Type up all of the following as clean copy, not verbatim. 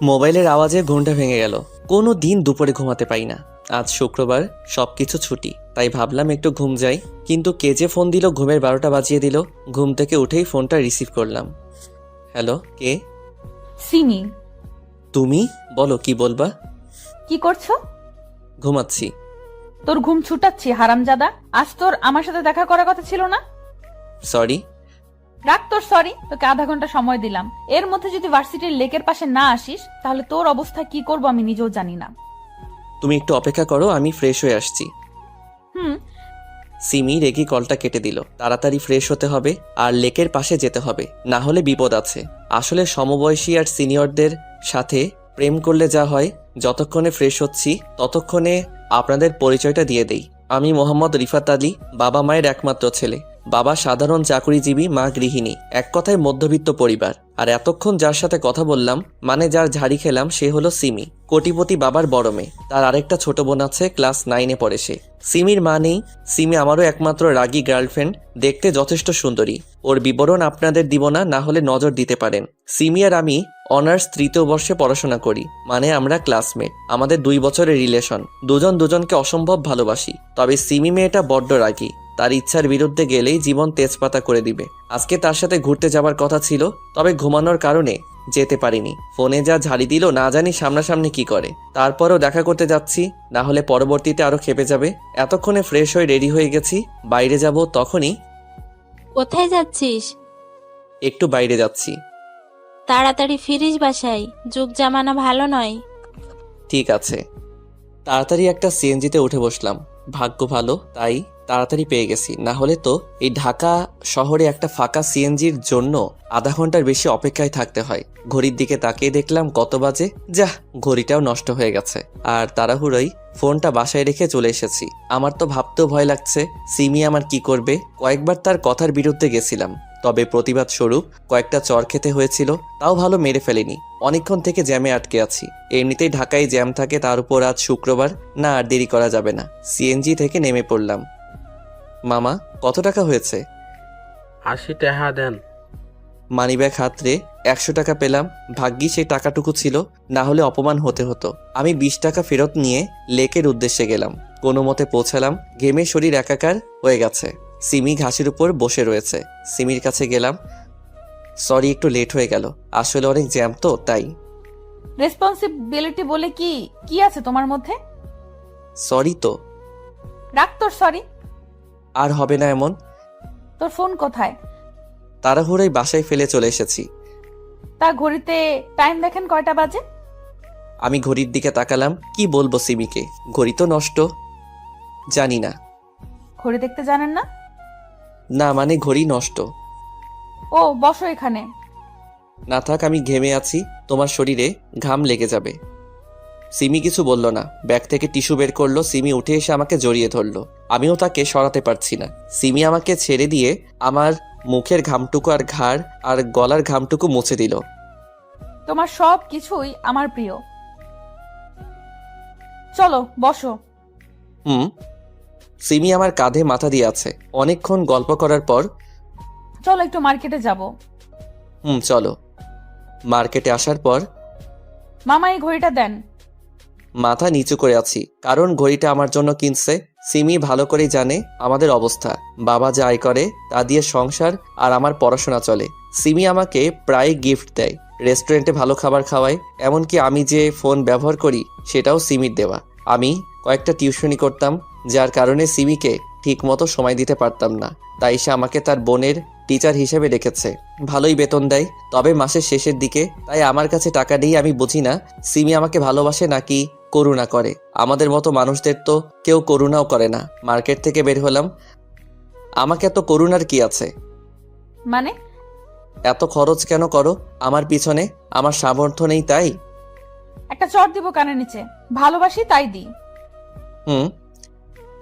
মোবাইলের আওয়াজে ঘুমটা ভেঙে গেল। কোনো দিন দুপুরে ঘুমাতে পাই না। আজ শুক্রবার, সবকিছু ছুটি, তাই ভাবলাম একটু ঘুম যাই। কিন্তু কে যে ফোন দিল, ঘুমের 12টা বাজিয়ে দিল। ঘুম থেকে উঠেই ফোনটা রিসিভ করলাম। হ্যালো, কে? সিমি। তুমি? বলো, কি বলবা? কি করছো? ঘুমাচ্ছি। তোর ঘুম ছুটাচ্ছি হারামজাদা। আজ তোর আমার সাথে দেখা করার কথা ছিল না? সরি। রাখ তোর সরি। তোকে আধা ঘন্টা সময় দিলাম, এর মধ্যে যদি ভার্সিটির লেকের পাশে না আসিস তাহলে তোর অবস্থা কি করব আমি নিজেও জানি না। তুমি একটু অপেক্ষা করো, আমি ফ্রেশ হয়ে আসছি। হুম। সিমি রেগে কলটা কেটে দিল। তাড়াতাড়ি ফ্রেশ হতে হবে আর লেকের পাশে যেতে হবে, না হলে বিপদ আছে। আসলে সমবয়সী আর সিনিয়রদের সাথে প্রেম করলে যা হয়, যতক্ষণে ফ্রেশ হচ্ছি ততক্ষণে আপনাদের পরিচয়টা দিয়ে দেই। আমি মোহাম্মদ রিফাত আলী, বাবা মায়ের একমাত্র ছেলে। বাবা সাধারণ চাকরিজীবী, মা গৃহিণী। এক কথায় মধ্যবিত্ত পরিবার। আর এতক্ষণ যার সাথে কথা বললাম, মানে যার ঝাড়ি খেলাম, সে হলো সিমি, কোটিপতি বাবার বড় মেয়ে। তার আরেকটা ছোট বোন আছে, ক্লাস 9-এ পড়ে সে। সিমির মা নেই। সিমি আমারও একমাত্র রাগী গার্লফ্রেন্ড, দেখতে যথেষ্ট সুন্দরী। ওর বিবরণ আপনাদের দিব না, না হলে নজর দিতে পারেন। সিমি আর আমি অনার্স 3য় বর্ষে পড়াশোনা করি, মানে আমরা ক্লাসমেট। আমাদের 2 বছরের রিলেশন। দুজন দুজনকে অসম্ভব ভালোবাসি। তবে সিমি মেয়েটা বড্ড রাগী। তার ইচ্ছার বিরুদ্ধে গেলেই জীবন তেজপাতা করে দিবে। আজকে তার সাথে ঘুরতে যাবার কথা ছিল, তবে ঘুমানোর কারণে যেতে পারিনি। ফোনে যা ঝাড়ি দিল, না জানি সামনাসামনি কি করে। তারপরও দেখা করতে যাচ্ছি, না হলে পরবর্তীতে আরো খেপে যাবে। এতক্ষণে ফ্রেশ হয়ে রেডি হয়ে গেছি, বাইরে যাব। তখনই। কোথায় যাচ্ছিস? একটু বাইরে যাচ্ছি। তাড়াতাড়ি ফিরিস বাসায়, যুগ জামানা ভালো নয়। ঠিক আছে। তাড়াতাড়ি একটা সিএনজিতে উঠে বসলাম। ভাগ্য ভালো, তাই তাড়াতাড়ি পেয়ে গেছি। না হলে তো এই ঢাকা শহরে একটা ফাঁকা সিএনজির জন্য আধা ঘন্টার বেশি অপেক্ষায় থাকতে হয়। ঘড়ির দিকে তাকিয়ে দেখলাম কত বাজে। যাহ, ঘড়িটাও নষ্ট হয়ে গেছে। আর তাড়াহুড়োই ফোনটা বাসায় রেখে চলে এসেছি। আমার তো ভাবতেও ভয় লাগছে, সিমি আমার কি করবে। কয়েকবার তার কথার বিরুদ্ধে গেছিলাম, তবে প্রতিবাদ স্বরূপ কয়েকটা চর খেতে হয়েছিল। তাও ভালো মেরে ফেলেনি। অনেকক্ষণ থেকে জ্যামে আটকে আছি। এমনিতেই ঢাকায় জ্যাম থাকে, তার উপর আজ শুক্রবার। না, আর দেরি করা যাবে না। সিএনজি থেকে নেমে পড়লাম। মামা, কত টাকা হয়েছে? 80 টাকা দেন। মানিব্যাগ হাতরে 100 টাকা পেলাম। ভাগ্যি সেই টাকাটুকু ছিল, না হলে অপমান হতে হতো। আমি 20 টাকা ফেরত নিয়ে লেকের উদ্দেশ্যে গেলাম। কোনো মতে পৌঁছালাম। ঘেমে শরীর একাকার হয়ে গেছে। সিমি ঘাসের উপর বসে রয়েছে। সিমির কাছে গেলাম। সরি, একটু লেট হয়ে গেল। আসলে অনেক জ্যাম তো, তাই। রেসপন্সিবিলিটি বলে কি কি আছে তোমার মধ্যে? সরি তো। রাখ তোর সরি। আর হবে না এমন। তোর ফোন কোথায়? তাড়াহুড়োই বাসায় ফেলে চলে এসেছি। তা ঘড়িতে টাইম দেখেন কয়টা বাজে? আমি ঘড়ির দিকে তাকালাম। কি বলবো সিমিকে, ঘড়ি তো নষ্ট। জানি না। ঘড়ি দেখতে জানেন না? না, মানে ঘড়ি নষ্ট। ও, বসো এখানে। না থাক, আমি ঘেমে আছি, তোমার শরীরে ঘাম লেগে যাবে। সিমি কিছু বলল না। ব্যাগ থেকে টিস্যু বের করলো। সিমি উঠে এসে আমাকে জড়িয়ে ধরলো। আমিও তাকে সরাতে পারছি না। সিমি আমাকে ছেড়ে দিয়ে আমার মুখের ঘামটুকু আর ঘাড় আর গলার ঘামটুকু মুছে দিল। তোমার সব কিছুই আমার প্রিয়। চলো বসো। হুম। সিমি আমার কাঁধে মাথা দিয়ে আছে। অনেকক্ষণ গল্প করার পর চলো একটু মার্কেটে যাব। চলো। মার্কেটে আসার পর মামা এই ঘড়িটা দেন। মাথা নিচু করে আছি, কারণ ঘড়িটা আমার জন্য কিনছে। সিমি ভালো করেই জানে আমাদের অবস্থা। বাবা যা আয় করে তা দিয়ে সংসার আর আমার পড়াশোনা চলে। সিমি আমাকে প্রায় গিফট দেয়, রেস্টুরেন্টে ভালো খাবার খাওয়ায়। এমনকি আমি যে ফোন ব্যবহার করি সেটাও সিমির দেওয়া। আমি কয়েকটা টিউশনি করতাম, যার কারণে সিমিকে ঠিক মতো সময় দিতে পারতাম না। তাই সে আমাকে তার বোনের টিচার হিসেবে রেখেছে। ভালোই বেতন দেয়, তবে মাসের শেষের দিকে। তাই আমার কাছে টাকা নেই। আমি বুঝি না সিমি আমাকে ভালোবাসে নাকি করুণা করে। আমাদের মতো মানুষদের তো কেউ করুণাও করে না। মার্কেট থেকে বের হলাম। আমাকে এত করুণার কি আছে? মানে? এত খরচ কেন করো আমার পিছনে? আমার সামর্থ্য নেই তাই? একটা চট দিব কানের নিচে। ভালোবাসি তাই দি।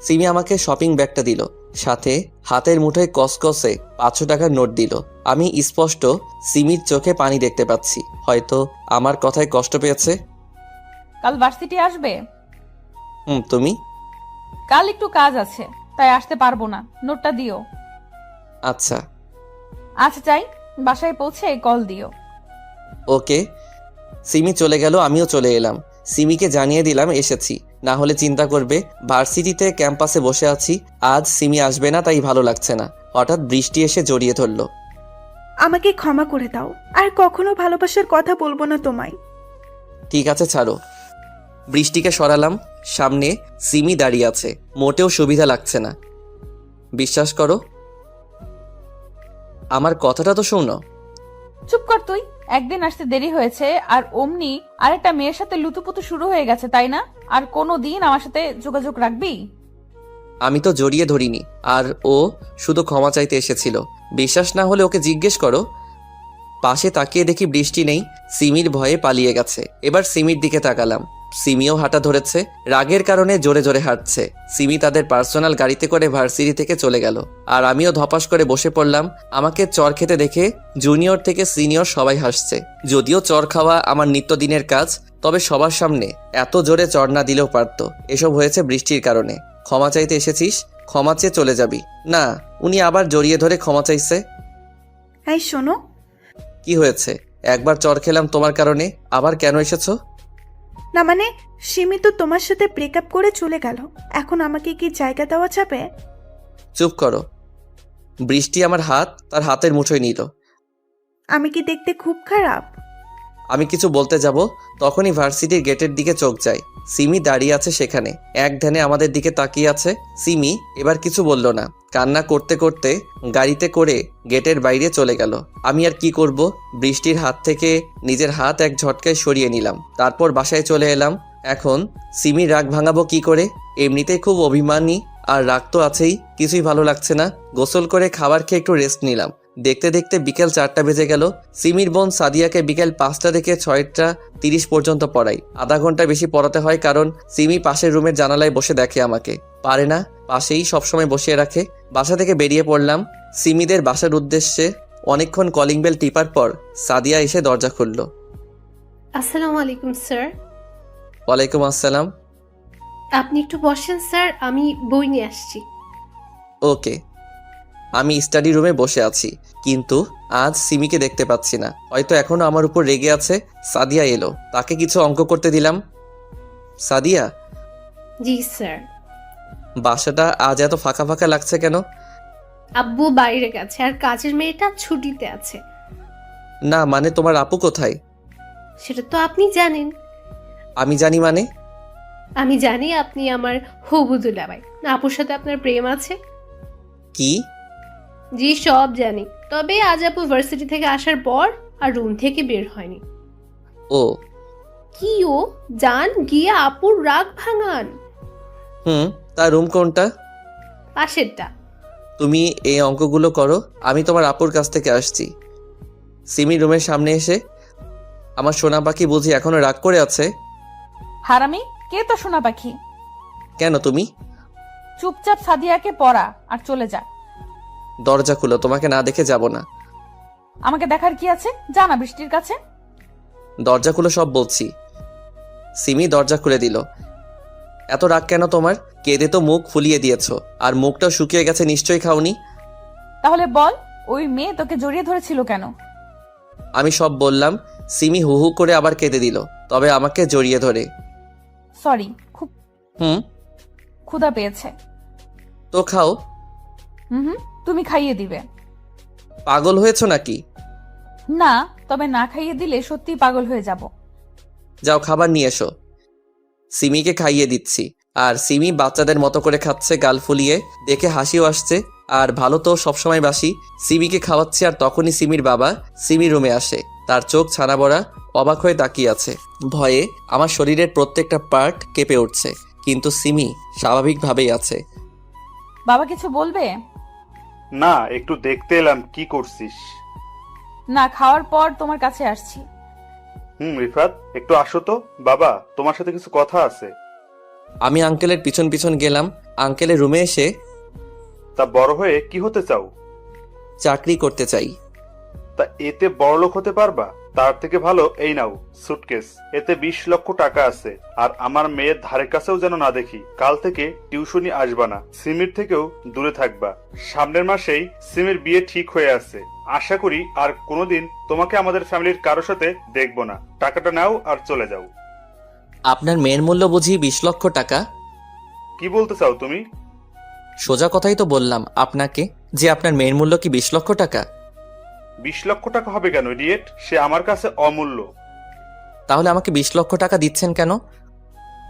সিমি আমাকে শপিং ব্যাগটা দিল, সাথে হাতের মুঠোয় কসকসে 500 টাকার নোট দিল। আমি স্পষ্ট সিমির চোখে পানি দেখতে পাচ্ছি। হয়তো আমার কথায় কষ্ট পেয়েছে। কাল ভার্সিটি আসবে? তুমি? কাল একটু কাজ আছে, তাই আসতে পারবো না। নোটটা দিও। আচ্ছা। আচ্ছা চাই, বাসায় পৌঁছে কল দিও। ওকে। সিমি চলে গেল, আমিও চলে এলাম। সিমিকে জানিয়ে দিলাম এসেছি, না হলে চিন্তা করবে ভার্সিটিতে ক্যাম্পাসে বসে আছি, আজ সিমি আসবে না, তাই ভালো লাগছে না। হঠাৎ বৃষ্টি এসে জড়িয়ে ধরলো। আমাকে ক্ষমা করে দাও, আর কখনো ভালোবাসার কথা বলবো না তোমায়। ঠিক আছে, ছাড়ো। বৃষ্টিকে সরালাম। সামনে সিমি দাঁড়িয়ে আছে, মোটেও সুবিধা লাগছে না। বিশ্বাস করো, আমার কথাটা তো শোনো। চুপ কর তুই। একদিন আসতে দেরি হয়েছে আর অমনি আরেকটা মেয়ের সাথে লুতুপুতু শুরু হয়ে গেছে, তাই না? আর কোনো দিন আমার সাথে যোগাযোগ রাখবি? আমি তো জড়িয়ে ধরিনি, আর ও শুধু ক্ষমা চাইতে এসেছিল। বিশ্বাস না হলে ওকে জিজ্ঞেস করো। পাশে তাকিয়ে দেখি বৃষ্টি নেই, সিমির ভয়ে পালিয়ে গেছে। এবার সিমির দিকে তাকালাম, সিমিও হাঁটা ধরেছে, রাগের কারণে জোরে জোরে হাঁটছে। সিমি তাদের পার্সোনাল গাড়িতে করে ভার্সিটি থেকে চলে গেল, আর আমিও ধপাস করে বসে পড়লাম। আমাকে চর খেতে দেখে জুনিয়র থেকে সিনিয়র সবাই হাসছে। যদিও চর খাওয়া আমার নিত্যদিনের কাজ, তবে সবার সামনে এত জোরে চর না দিলেও পারত। এসব হয়েছে বৃষ্টির কারণে। ক্ষমা চাইতে এসেছিস, ক্ষমা চেয়ে চলে যাবি না। উনি আবার জড়িয়ে ধরে ক্ষমা চাইছে। এই শোনো। কি হয়েছে? একবার চর খেলাম তোমার কারণে, আবার কেন এসেছো? না মানে, সিমি তো তোমার সাথে ব্রেকআপ করে চলে গেল, এখন আমাকে কি জায়গা দেওয়া যাবে? চুপ করো। বৃষ্টি আমার হাত তার হাতের মুঠোয় নিল। আমি কি দেখতে খুব খারাপ? আমি কিছু বলতে যাব, তখনই ভার্সিটির গেটের দিকে চোখ যায়। সিমি দাঁড়িয়ে আছে সেখানে, এক ধ্যানে আমাদের দিকে তাকিয়ে আছে। সিমি এবার কিছু বলল না, কান্না করতে করতে গাড়িতে করে গেটের বাইরে চলে গেল। আমি আর কি করব, বৃষ্টির হাত থেকে নিজের হাত এক ঝটকায় সরিয়ে নিলাম। তারপর বাসায় চলে এলাম। এখন সিমির রাগ ভাঙাবো কি করে? এমনিতেই খুব অভিমানী, আর রাগ তো আছেই। কিছুই ভালো লাগছে না। গোসল করে খাবার খেয়ে একটু রেস্ট নিলাম। দেখতে দেখতে বিকেল 4টা বেজে গেল। সিমির বোন সাদিয়াকে বিকেল 5টা থেকে 6টা 30 পর্যন্ত পড়াই। আধা ঘন্টা বেশি পড়াতে হয়, কারণ সিমি পাশের রুমের জানালায় বসে দেখে আমাকে। পারে না, পাশেই সবসময় বসিয়ে রাখে। বাসা থেকে বেরিয়ে পড়লাম সিমিদের বাসার উদ্দেশ্যে। অনেকক্ষণ কলিং বেল টিপার পর সাদিয়া এসে দরজা খুলল। আসসালামু আলাইকুম স্যার। ওয়ালাইকুম আসসালাম। আপনি একটু বসেন স্যার, আমি বই নিয়ে আসছি। ওকে। আমি স্টাডি রুমে বসে আছি, কিন্তু আজ সিমিকে দেখতে পাচ্ছি না। হয়তো এখনো আমার উপর রেগে আছে। সাদিয়া এলো, তাকে কিছু অঙ্ক করতে দিলাম। সাদিয়া, জি স্যার। বাসাটা আজ এত ফাঁকা ফাঁকা লাগছে কেন? আব্বু বাইরে গেছে আর কাজের মেয়েটা ছুটিতে আছে। না মানে, তোমার আপু কোথায়? সেটা তো আপনি জানেন। আমি জানি মানে? আমি জানি আপনি আমার হবু দুলাভাই। আপুর সাথে আপনার প্রেম আছে। কি? জি সব জানি, তবে আজ আপু ভার্সিটি থেকে আসার পর আর রুম থেকে বের হয়নি। ও। কি ও? যান গিয়ে আপুর রাগ ভাঙান। তার রুম কোনটা? পাশেরটা। তুমি এই অঙ্কগুলো করো, আমি তোমার আপুর কাছ থেকে আসছি। সিমি রুমের সামনে এসে, আমার সোনা পাখি বুঝি এখনো রাগ করে আছে? হারামি, কে তো সোনা পাখি? কেন তুমি? চুপচাপ সাদিয়াকে পড়া আর চলে যা। দরজা খুলো, তোমাকে না দেখে যাব না। আমাকে দেখার কি আছে? যা না বৃষ্টির কাছে। দরজা খুলো সব বলছি। সিমি দরজা খুলে দিল। এত রাগ কেন তোমার? কেঁদে তো মুখ ফুলিয়ে দিয়েছো, আর মুখটাও শুকিয়ে গেছে, নিশ্চয়ই খাওনি। তাহলে বল, ওই মেয়ে তোকে জড়িয়ে ধরেছিল কেন? আমি সব বললাম। সিমি হু হু করে আবার কেঁদে দিল, তবে আমাকে জড়িয়ে ধরে। সরি, খুব হুম। ক্ষুধা পেয়েছে। তো খাও। হুম, তুমি খাইয়ে দিবে। পাগল হয়েছো নাকি? না, তবে না খাইয়ে দিলে সত্যি পাগল হয়ে যাব। যাও খাবার নিয়ে এসো। সিমিকে খাইয়ে দিচ্ছি, আর সিমি বাচ্চাদের মতো করে খাচ্ছে, গাল ফুলিয়ে। দেখে হাসিও আসছে, আর ভালো তো সবসময় বাসি। সিমিকে খাওয়াচ্ছি, আর তখনই সিমির বাবা সিমি রুমে আসে। তার চোখ ছানা বড়া, অবাক হয়ে তাকিয়ে আছে। ভয়ে আমার শরীরের প্রত্যেকটা পার্ট কেঁপে উঠছে, কিন্তু সিমি স্বাভাবিকভাবেই আছে। বাবা কিছু বলবে? না, একটু দেখতে এলাম কি করছিস। না, খাওয়ার পর তোমার কাছে আসছি। রিফাত, একটু আসো তো। বাবা, তোমার সাথে কিছু কথা আছে। আমি আঙ্কেলের পিছন পিছন গেলাম। আঙ্কেলের রুমে এসে, তা বড় হয়ে কি হতে চাও? চাকরি করতে চাই। তা এতে বড়লোক হতে পারবা? তার থেকে ভালো এই নাও সুটকেস, এতে 20 লক্ষ টাকা আছে। আর আমার মেয়ের ধারে কাছেও যেন না দেখি। কাল থেকে টিউশনি আসবা না, সিমির থেকেও দূরে থাকবা। সামনের মাসেই সিমির বিয়ে ঠিক হয়ে আছে। আশা করি আর কোনোদিন তোমাকে আমাদের ফ্যামিলির কারোর সাথে দেখবো না। টাকাটা নাও আর চলে যাও। আপনার মেয়ের মূল্য বুঝি 20 লক্ষ টাকা? কি বলতে চাও তুমি? সোজা কথাই তো বললাম আপনাকে যে আপনার মেয়ের মূল্য কি 20 লক্ষ টাকা। 20 লক্ষ টাকা হবে কেন ইডিয়েট? সে আমার কাছে অমূল্য। তাহলে আমাকে 20 লক্ষ টাকা দিচ্ছেন কেন?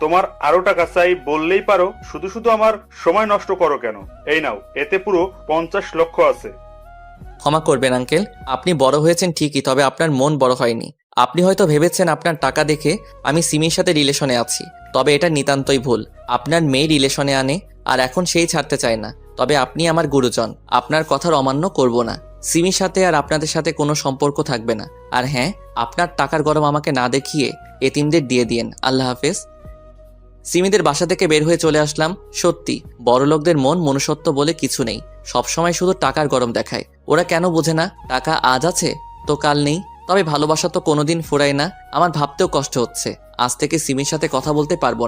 তোমার আরো টাকা চাই বললেই পারো, শুধু শুধু আমার সময় নষ্ট করো কেন? এই নাও, এতে পুরো 50 লক্ষ আছে। ক্ষমা করবেন আঙ্কেল, আপনি বড় হয়েছেন ঠিকই, তবে আপনার মন বড় হয়নি। আপনি হয়তো ভেবেছেন আপনার টাকা দেখে আমি সিমির সাথে রিলেশনে আছি, তবে এটা নিতান্তই ভুল। আপনার মেয়ে রিলেশনে আনে আর এখন সেই ছাড়তে চায় না, তবে আপনি আমার গুরুজন, আপনার কথার অমান্য করব না। সিমির সাথে আর আপনাদের সাথে কোনো সম্পর্ক থাকবে না। আর হ্যাঁ, আপনার টাকার গরম আমাকে না দেখিয়ে এতিমদের দিয়ে দিয়েন। আল্লাহ হাফেজ। সিমিদের বাসা থেকে বের হয়ে চলে আসলাম। সত্যি বড়লোকদের মন মনুষ্যত্ব বলে কিছু নেই, সবসময় শুধু টাকার গরম দেখায়। ওরা কেন বোঝে না টাকা আজ আছে তো কাল নেই? তবে ভালোবাসা তো কোনোদিন ফুরায় না। আমার ভাবতেও কষ্ট হচ্ছে, আজ থেকে সিমির সাথে কথা বলতে পারবো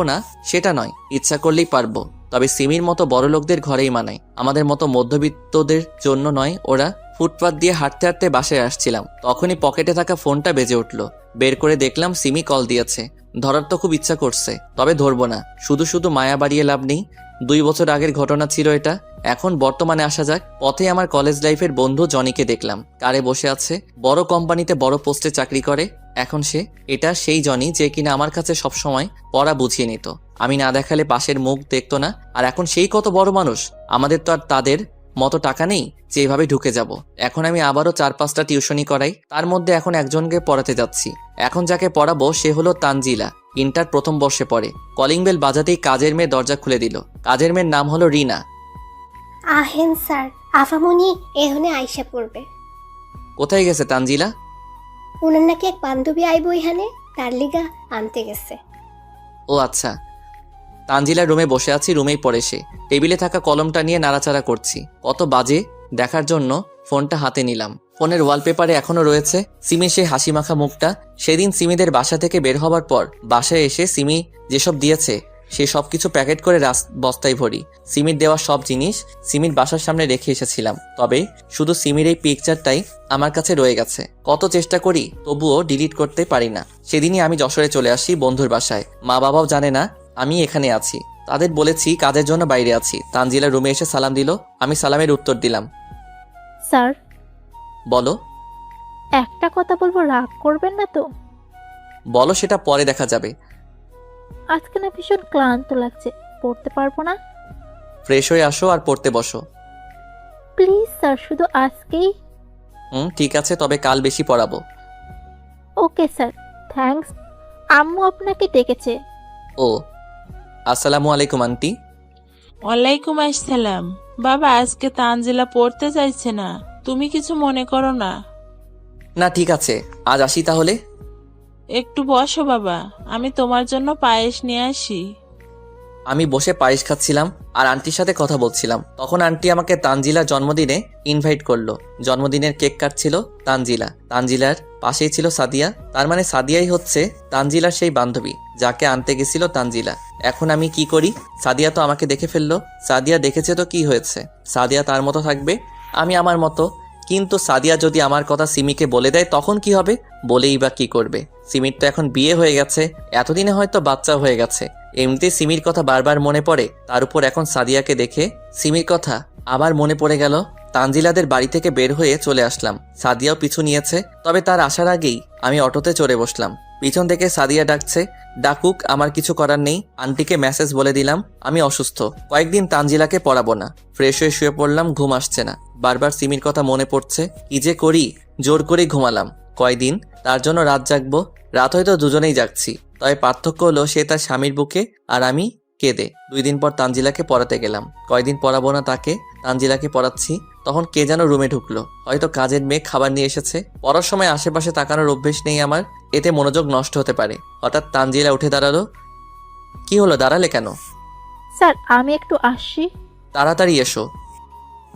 না সেটা নয়, ইচ্ছা করলেই পারবো, তবে সিমির মতো বড়লোকদের ঘরেই মানায়, আমাদের মতো মধ্যবিত্তদের জন্য নয়। ওরা ফুটপাত দিয়ে হাঁটতে হাঁটতে বাসায় আসছিলাম, তখনই পকেটে থাকা ফোনটা বেজে উঠল। বের করে দেখলাম সিমি কল দিয়েছে। ধরার তো খুব ইচ্ছা করছে, তবে ধরবো না। শুধু শুধু মায়া বাড়িয়ে লাভ নেই। 2 বছর আগের ঘটনা ছিল এটা। এখন বর্তমানে আসা যাক। পথে আমার কলেজ লাইফের বন্ধু জনিকে দেখলাম, কারে বসে আছে। বড় কোম্পানিতে বড় পোস্টে চাকরি করে এখন সে। এটা সেই জনি যে কিনা আমার কাছে সবসময় পড়া বুঝিয়ে নিত, আমি না দেখালে পাশের মুখ দেখতো না। আর এখন সেই কত বড় মানুষ। আমাদের তো আর তাদের মতো টাকা নেই যে এভাবে ঢুকে যাব। এখন আমি আবারও 4-5টা টিউশনি করাই, তার মধ্যে এখন একজনকে পড়াতে যাচ্ছি। এখন যাকে পড়াবো সে হলো তানজিলা, ইন্টার প্রথম বর্ষে পড়ে। কলিং বেল বাজাতেই কাজের মেয়ে দরজা খুলে দিল। কাজের মেয়ের নাম হলো রিনা। আহেন স্যার, আফামনি এখানে আইসা পড়বে। কোথায় গেছে তানজিলা? উনার নাকি এক বান্ধবী আইব এখানে, তার লিগা আনতে গেছে। ও আচ্ছা। তানজিলার রুমে বসে আছি, রুমেই পড়ে সে। টেবিলে থাকা কলমটা নিয়ে নাড়াচাড়া করছি। কত বাজে দেখার জন্য ফোনটা হাতে নিলাম। ফোনের ওয়ালপেপারে এখনো রয়েছে সিমির সেই হাসি মাখা মুখটা। সেদিন সিমিদের বাসা থেকে বের হবার পর বাসায় এসে সিমি যেসব দিয়েছে সে সব কিছু প্যাকেট করে বস্তায় ভরি। সিমির দেওয়া সব জিনিস সিমির বাসার সামনে রেখে এসেছিলাম, তবে শুধু সিমির এই পিকচারটাই আমার কাছে রয়ে গেছে। কত চেষ্টা করি তবুও ডিলিট করতে পারি না। সেদিনই আমি যশোরে চলে আসি বন্ধুর বাসায়। মা বাবাও জানে না আমি এখানে আছি। তাদের বলেছি কাজের জন্য বাইরে আছি। তানজিলা রুমে এসে সালাম দিল, আমি সালামের উত্তর দিলাম। স্যার, বলো। একটা কথা বলবো, রাগ করবেন না তো? বলো, সেটা পরে দেখা যাবে। আজকে না ভীষণ ক্লান্ত লাগছে, পড়তে পারবো না। ফ্রেশ হয়ে আসো আর পড়তে বসো। প্লিজ স্যার, শুধু আজকেই। ঠিক আছে, তবে কাল বেশি পড়াবো। Okay sir, thanks. আম্মু আপনাকে ডেকেছে। ও, আসসালামু আলাইকুম আন্টি। ওয়ালাইকুম আসসালাম। বাবা, আজকে তানজিলা পড়তে চাইছে না, তুমি কিছু মনে করো না। না ঠিক আছে, আজ আসি তাহলে। একটু বসো বাবা, আমি তোমার জন্য পায়েস নিয়ে আসি। আমি বসে পায়েস খাচ্ছিলাম আর আন্টির সাথে কথা বলছিলাম। তখন আন্টি আমাকে তানজিলার জন্মদিনে ইনভাইট করলো। জন্মদিনের কেক কাটছিল তানজিলা। তানজিলার পাশেই ছিল সাদিয়া, তার মানে সাদিয়াই হচ্ছে তানজিলার সেই বান্ধবী যাকে আনতে গেছিল তানজিলা। এখন আমি কি করি? সাদিয়া তো আমাকে দেখে ফেললো। সাদিয়া দেখেছে তো কি হয়েছে? সাদিয়া তার মতো থাকবে, আমি আমার মতো। কিন্তু সাদিয়া যদি আমার কথা সিমিকে বলে দেয় তখন কি হবে? বলেই বা কি করবে? সিমির তো এখন বিয়ে হয়ে গেছে, এতদিনে হয়তো বাচ্চা হয়ে গেছে। এমনিতে সিমির কথা বারবার মনে পড়ে, তার উপর এখন সাদিয়াকে দেখে সিমির কথা আবার মনে পড়ে গেল। তানজিলাদের বাড়ি থেকে বের হয়ে চলে আসলাম। সাদিয়াও পিছু নিয়েছে, তবে তার আসার আগেই আমি অটোতে চড়ে বসলাম। পিছন থেকে সাদিয়া ডাকছে, ডাকুক, আমার কিছু করার নেই। আন্টিকে মেসেজ বলে দিলাম আমি অসুস্থ, কয়েকদিন তানজিলাকে পড়াবো না। ফ্রেশ হয়ে শুয়ে পড়লাম, ঘুম আসছে না। বারবার সিমির কথা মনে পড়ছে, কি যে করি। জোর করেই ঘুমালাম। কয়দিন তার জন্য রাত জাগবো? রাত হয়তো দুজনেই জাগছি, তবে পার্থক্য হলো সে তার স্বামীর বুকে আর আমি কেঁদে। 2 দিন পর তানজিলাকে পড়াতে গেলাম। কয়দিন পড়াবো না তাকে, তানজিলাকে পড়াচ্ছি। তখন কে যেন রুমে ঢুকলো, হয়তো কাজের মেয়ে খাবার নিয়ে এসেছে। পড়ার সময় আশেপাশে তাকানোর অভ্যেস নেই আমার, এতে মনোযোগ নষ্ট হতে পারে। হঠাৎ তানজিলা উঠে দাঁড়ালো। কি হলো, দাঁড়ালে কেন? স্যার, আমি একটু আসছি। তাড়াতাড়ি এসো।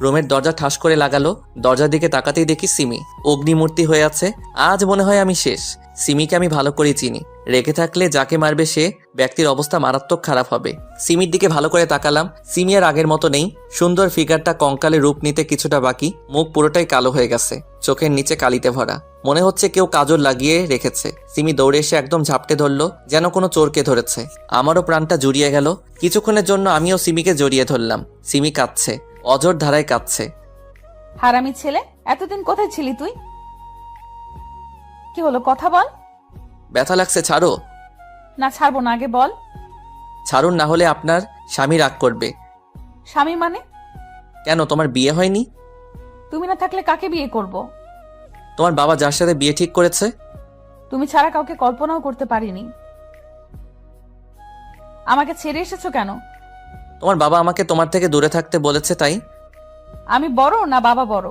রুমের দরজা ঠাস করে লাগালো। দরজার দিকে তাকাতেই দেখি সিমি অগ্নিমূর্তি হয়ে আছে। আজ মনে হয় আমি শেষ। সিমিকে আমি ভালো করে চিনি। রেখে থাকলে যাকে মারবে সে ব্যক্তির অবস্থা মারাত্মক খারাপ হবে। সিমির দিকে ভালো করে তাকালাম। সিমি আর আগের মতো নেই। সুন্দর ফিগারটা কঙ্কালে রূপ নিতে কিছুটা বাকি। মুখ পুরোটাই কালো হয়ে গেছে, চোখের নিচে কালিতে ভরা। মনে হচ্ছে কেউ কাজল লাগিয়ে রেখেছে। সিমি দৌড়ে এসে একদম ঝাপটে ধরলো, যেন কোনো চোরকে ধরেছে। আমারও প্রাণটা জুড়িয়ে গেল। কিছুক্ষণের জন্য আমিও সিমিকে জড়িয়ে ধরলাম। সিমি কাঁদছে, অজর ধারায় কাঁদছে। হারামি ছেলে, এতদিন কোথায় ছিলি তুই? কি হলো, কথা বল। ব্যথা লাগছে, ছাড়ো। না, ছাড়বো না, আগে বল। ছাড়ুন, না হলে আপনার স্বামী রাগ করবে। স্বামী মানে? কেন, তোমার বিয়ে হয়নি? তুমি না থাকলে কাকে বিয়ে করব? তোমার বাবা যার সাথে বিয়ে ঠিক করেছে। তুমি ছাড়া কাউকে কল্পনাও করতে পারিনি। আমাকে ছেড়ে এসেছো কেন? তোমার বাবা আমাকে তোমার থেকে দূরে থাকতে বলেছে, তাই। আমি বড় না বাবা বড়?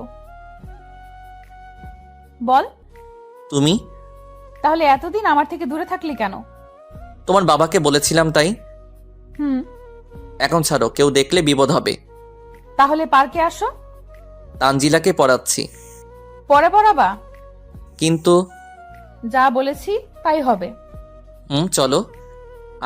বল। তুমি তাহলে এতদিন আমার থেকে দূরে থাকলি কেন? তোমার বাবাকে বলেছিলাম, তাই। হুম। এখন ছাড়ো, কেউ দেখলে বিপদ হবে। তাহলে পার্কে আসো। তানজিলাকে পড়াচ্ছি। পরে পড়াবা? কিন্তু যা বলেছি তাই হবে। চলো।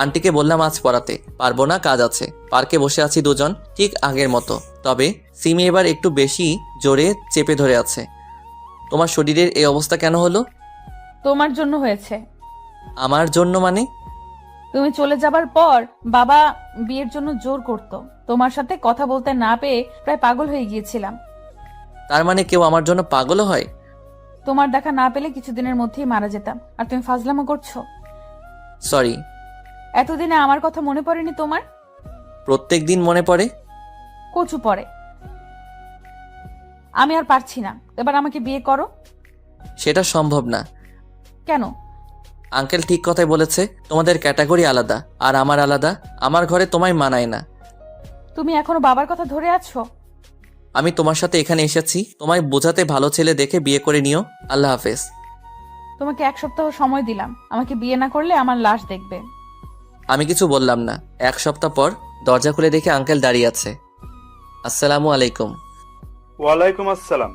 আন্টিকে বললাম আজ পড়াতে পারবো না, কাজ আছে। পার্কে বসে আছি দুজন, ঠিক আগের মতো। তবে সিমি এবার একটু বেশি জোরে চেপে ধরে আছে। তোমার শরীরের এই অবস্থা কেন হলো? তোমার জন্য হয়েছে। আমার জন্য মানে? তুমি চলে যাবার পর বাবা বিয়ের জন্য জোর করত। তোমার সাথে কথা বলতে না পেয়ে প্রায় পাগল হয়ে গিয়েছিলাম। তার মানে কেউ আমার জন্য পাগল হয়? তোমার দেখা না পেলে কিছুদিনের মধ্যেই মারা যেতাম, আর তুমি ফাজলামো করছো। সরি। এতদিনে আমার কথা মনে পড়েনি তোমার? প্রত্যেক দিন মনে পড়ে। কচু পড়ে। আমি আর পারছি না, এবার আমাকে বিয়ে করো। সেটা সম্ভব না। কেন? আঙ্কেল ঠিক কথাই বলেছে, তোমাদের ক্যাটাগরি আলাদা আর আমার আলাদা। আমার ঘরে তোমায় মানায় না। তুমি এখনো বাবার কথা ধরে আছো? আমি তোমার সাথে এখানে এসেছি তোমায় বোঝাতে, ভালো ছেলে দেখে বিয়ে করে নিও। আল্লাহ হাফেজ। তোমাকে 1 সপ্তাহ সময় দিলাম, আমাকে বিয়ে না করলে আমার লাশ দেখবে। আমি কিছু বললাম না। 1 সপ্তাহ পর দরজা খুলে দেখে আঙ্কেল দাঁড়িয়ে আছে। আসসালামু আলাইকুম। ওয়ালাইকুম আসসালাম।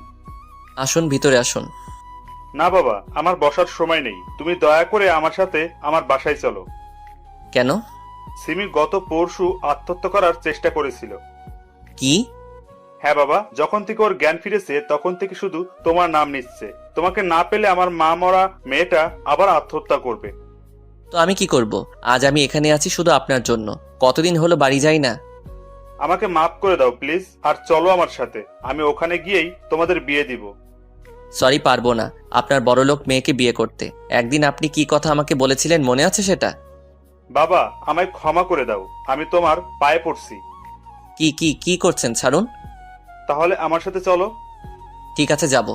আসুন, ভিতরে আসুন। না বাবা, আমার বসার সময় নেই। তুমি দয়া করে আমার সাথে আমার বাসায় চলো। কেন? সিমি গত পরশু আত্মহত্যা করার চেষ্টা করেছিল। কি? হ্যাঁ বাবা, যখন থেকে ওর জ্ঞান ফিরেছে তখন থেকে শুধু তোমার নাম নিচ্ছে। তোমাকে না পেলে আমার মা মরা মেয়েটা আবার আত্মহত্যা করবে। তো আমি কি করব? আজ আমি এখানে আছি শুধু আপনার জন্য। কতদিন হলো বাড়ি যাই না। আমাকে মাফ করে দাও প্লিজ, আর চলো আমার সাথে। আমি ওখানে গিয়েই তোমাদের বিয়ে দিব। সরি, পারবো না আপনার বড়লোক মেয়েকে বিয়ে করতে। একদিন আপনি কি কথা আমাকে বলেছিলেন, মনে আছে সেটা? বাবা, আমায় ক্ষমা করে দাও। আমি তোমার পায়ে পড়ছি। কি কি কি করছেন? ছাড়ুন। তাহলে আমার সাথে চলো। ঠিক আছে, যাব।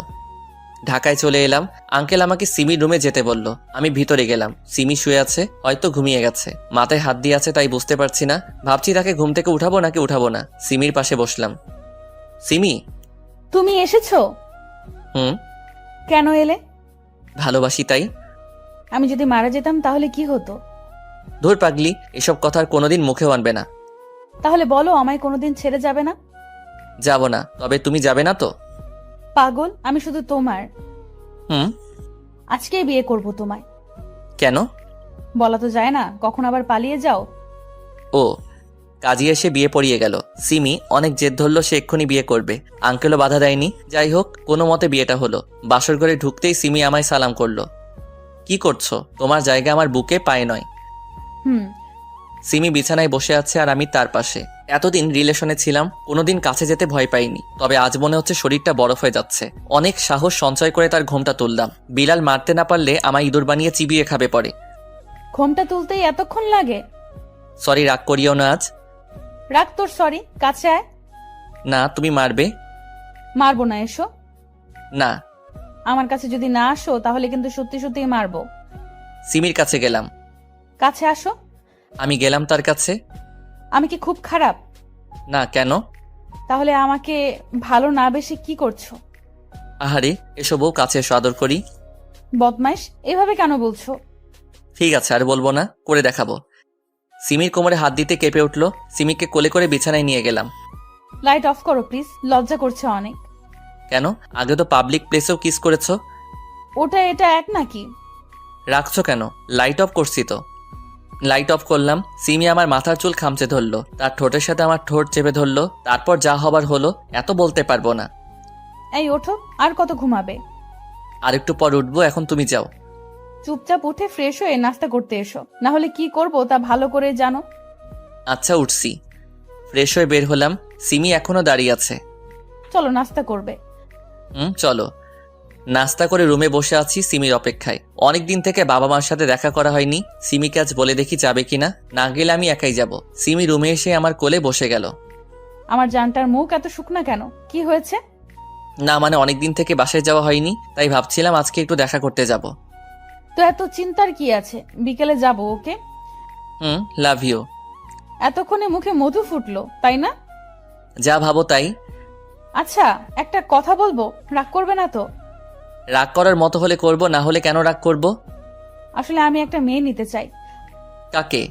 ঢাকায় চলে এলাম। আঙ্কেল আমাকে সিমির রুমে যেতে বলল। আমি ভিতরে গেলাম। সিমি শুয়ে আছে, হয়তো ঘুমিয়ে গেছে। মাথায় হাত দিয়ে আছে, তাই বুঝতে পারছি না। ভাবছি তাকে ঘুম থেকে উঠাবো নাকি উঠাবো না। সিমির পাশে বসলাম। সিমি। তুমি এসেছো? হুম। কেন এলে? ভালোবাসি, তাই। আমি যদি মারা যেতাম তাহলে কি হতো? ধুর পাগলি, এসব কথা আর কোনোদিন মুখেও আনবে না। তাহলে বলো, আমায় কোনোদিন ছেড়ে যাবে না? যাব না। তবে তুমি যাবে না তো? পাগল, আমি শুধু তোমার। হুম। আজকেই বিয়ে করব তোমায়। কেন? বলা তো যায় না, কখন আবার পালিয়ে যাও। ও, কাজী এসে বিয়ে পড়িয়ে গেল। সিমি অনেক জেদ ধরলো সে এক্ষুনি বিয়ে করবে। আঙ্কেলও বাধা দেয়নি। যাই হোক, কোনো মতে বিয়েটা হলো। বাসর ঘরে ঢুকতেই সিমি আমায় সালাম করলো। কি করছো? তোমার জায়গা আমার বুকে, পায়ে নয়। হুম। সিমি বিছানায় বসে আছে আর আমি তার পাশে। এতদিন রিলেশনে ছিলাম, কোনোদিন কাছে যেতে ভয় পাইনি। তবে আজ মনে হচ্ছে শরীরটা বরফ হয়ে যাচ্ছে। অনেক সাহস সঞ্চয় করে তার ঘোমটা তুললাম। বিলাল মারতে না পারলে আমায় ইঁদুর বানিয়ে চিবিয়ে খাবে পরে। ঘোমটা তুলতেই এতক্ষণ লাগে? সরি, রাগ করিও না আজ। রাখ তোর সরি, কাছে আয়। না, তুমি মারবে। মারবো না, এসো। না। আমার কাছে যদি না আসো তাহলে কিন্তু সত্যি সত্যি মারবো। সিমির কাছে গেলাম। কাছে আসো। আমি গেলাম তার কাছে। আমি কি খুব খারাপ? না। কেন? তাহলে আমাকে ভালো না বেশি কি করছো? আহারে, এসো বউ, কাছে এসো, আদর করি। বদমাইশ, এভাবে কেন বলছো? ঠিক আছে, আর বলবো না, করে দেখাবো। সিমির কোমরে হাত দিতে কেঁপে উঠলো। সিমিকে কোলে করে বিছানায় নিয়ে গেলাম। লাইট অফ করো প্লিজ, লজ্জা করছে অনেক। কেন? আগে তো পাবলিক প্লেসেও কিস করেছো। ওটা এটা এক নাকি? রাখছো কেন? লাইট অফ করছি তো। লাইট অফ করলাম, সিমি আমার মাথার চুল খামচে ধরলো, তার ঠোঁটের সাথে আমার ঠোঁট চেপে ধরলো, তারপর যা হবার হলো। এত বলতে পারবো না। এই ওঠো, আর কত ঘুমাবে? আর একটু পর উঠবো, এখন তুমি যাও। চুপচাপ উঠে ফ্রেশ হয়ে নাস্তা করতে এসো, না হলে কি করব তা ভালো করে জানো। আচ্ছা উঠছি। ফ্রেশ হয়ে বের হলাম, সিমি এখনো দাঁড়িয়ে আছে। চলো নাস্তা করবে। চলো। নাস্তা করে রুমে বসে আছি সিমির অপেক্ষায়। অনেক দিন থেকে বাবা মার সাথে দেখা করা হয়নি। সিমিকে আজ বলে দেখি যাবে কিনা, না গেলে আমি একাই যাব। সিমি রুমে এসে আমার কোলে বসে গেল। আমার জানটার মুখ এত শুকনা কেন? কি হয়েছে? না মানে অনেক দিন থেকে বাসায় যাওয়া হয়নি, তাই ভাবছিলাম আজকে একটু দেখা করতে যাব। তো এত চিন্তার কি আছে? বিকেলে যাব, ওকে? Love you. এতক্ষণে মুখে মধু ফুটলো, তাই না? যা ভাবো তাই। আচ্ছা, একটা কথা বলবো, রাগ করবে না তো? রাগ করার মতো হলে করব, না হলে কেন রাগ করব? আসলে আমি একটা মেয়ে নিতে চাই। কাকে?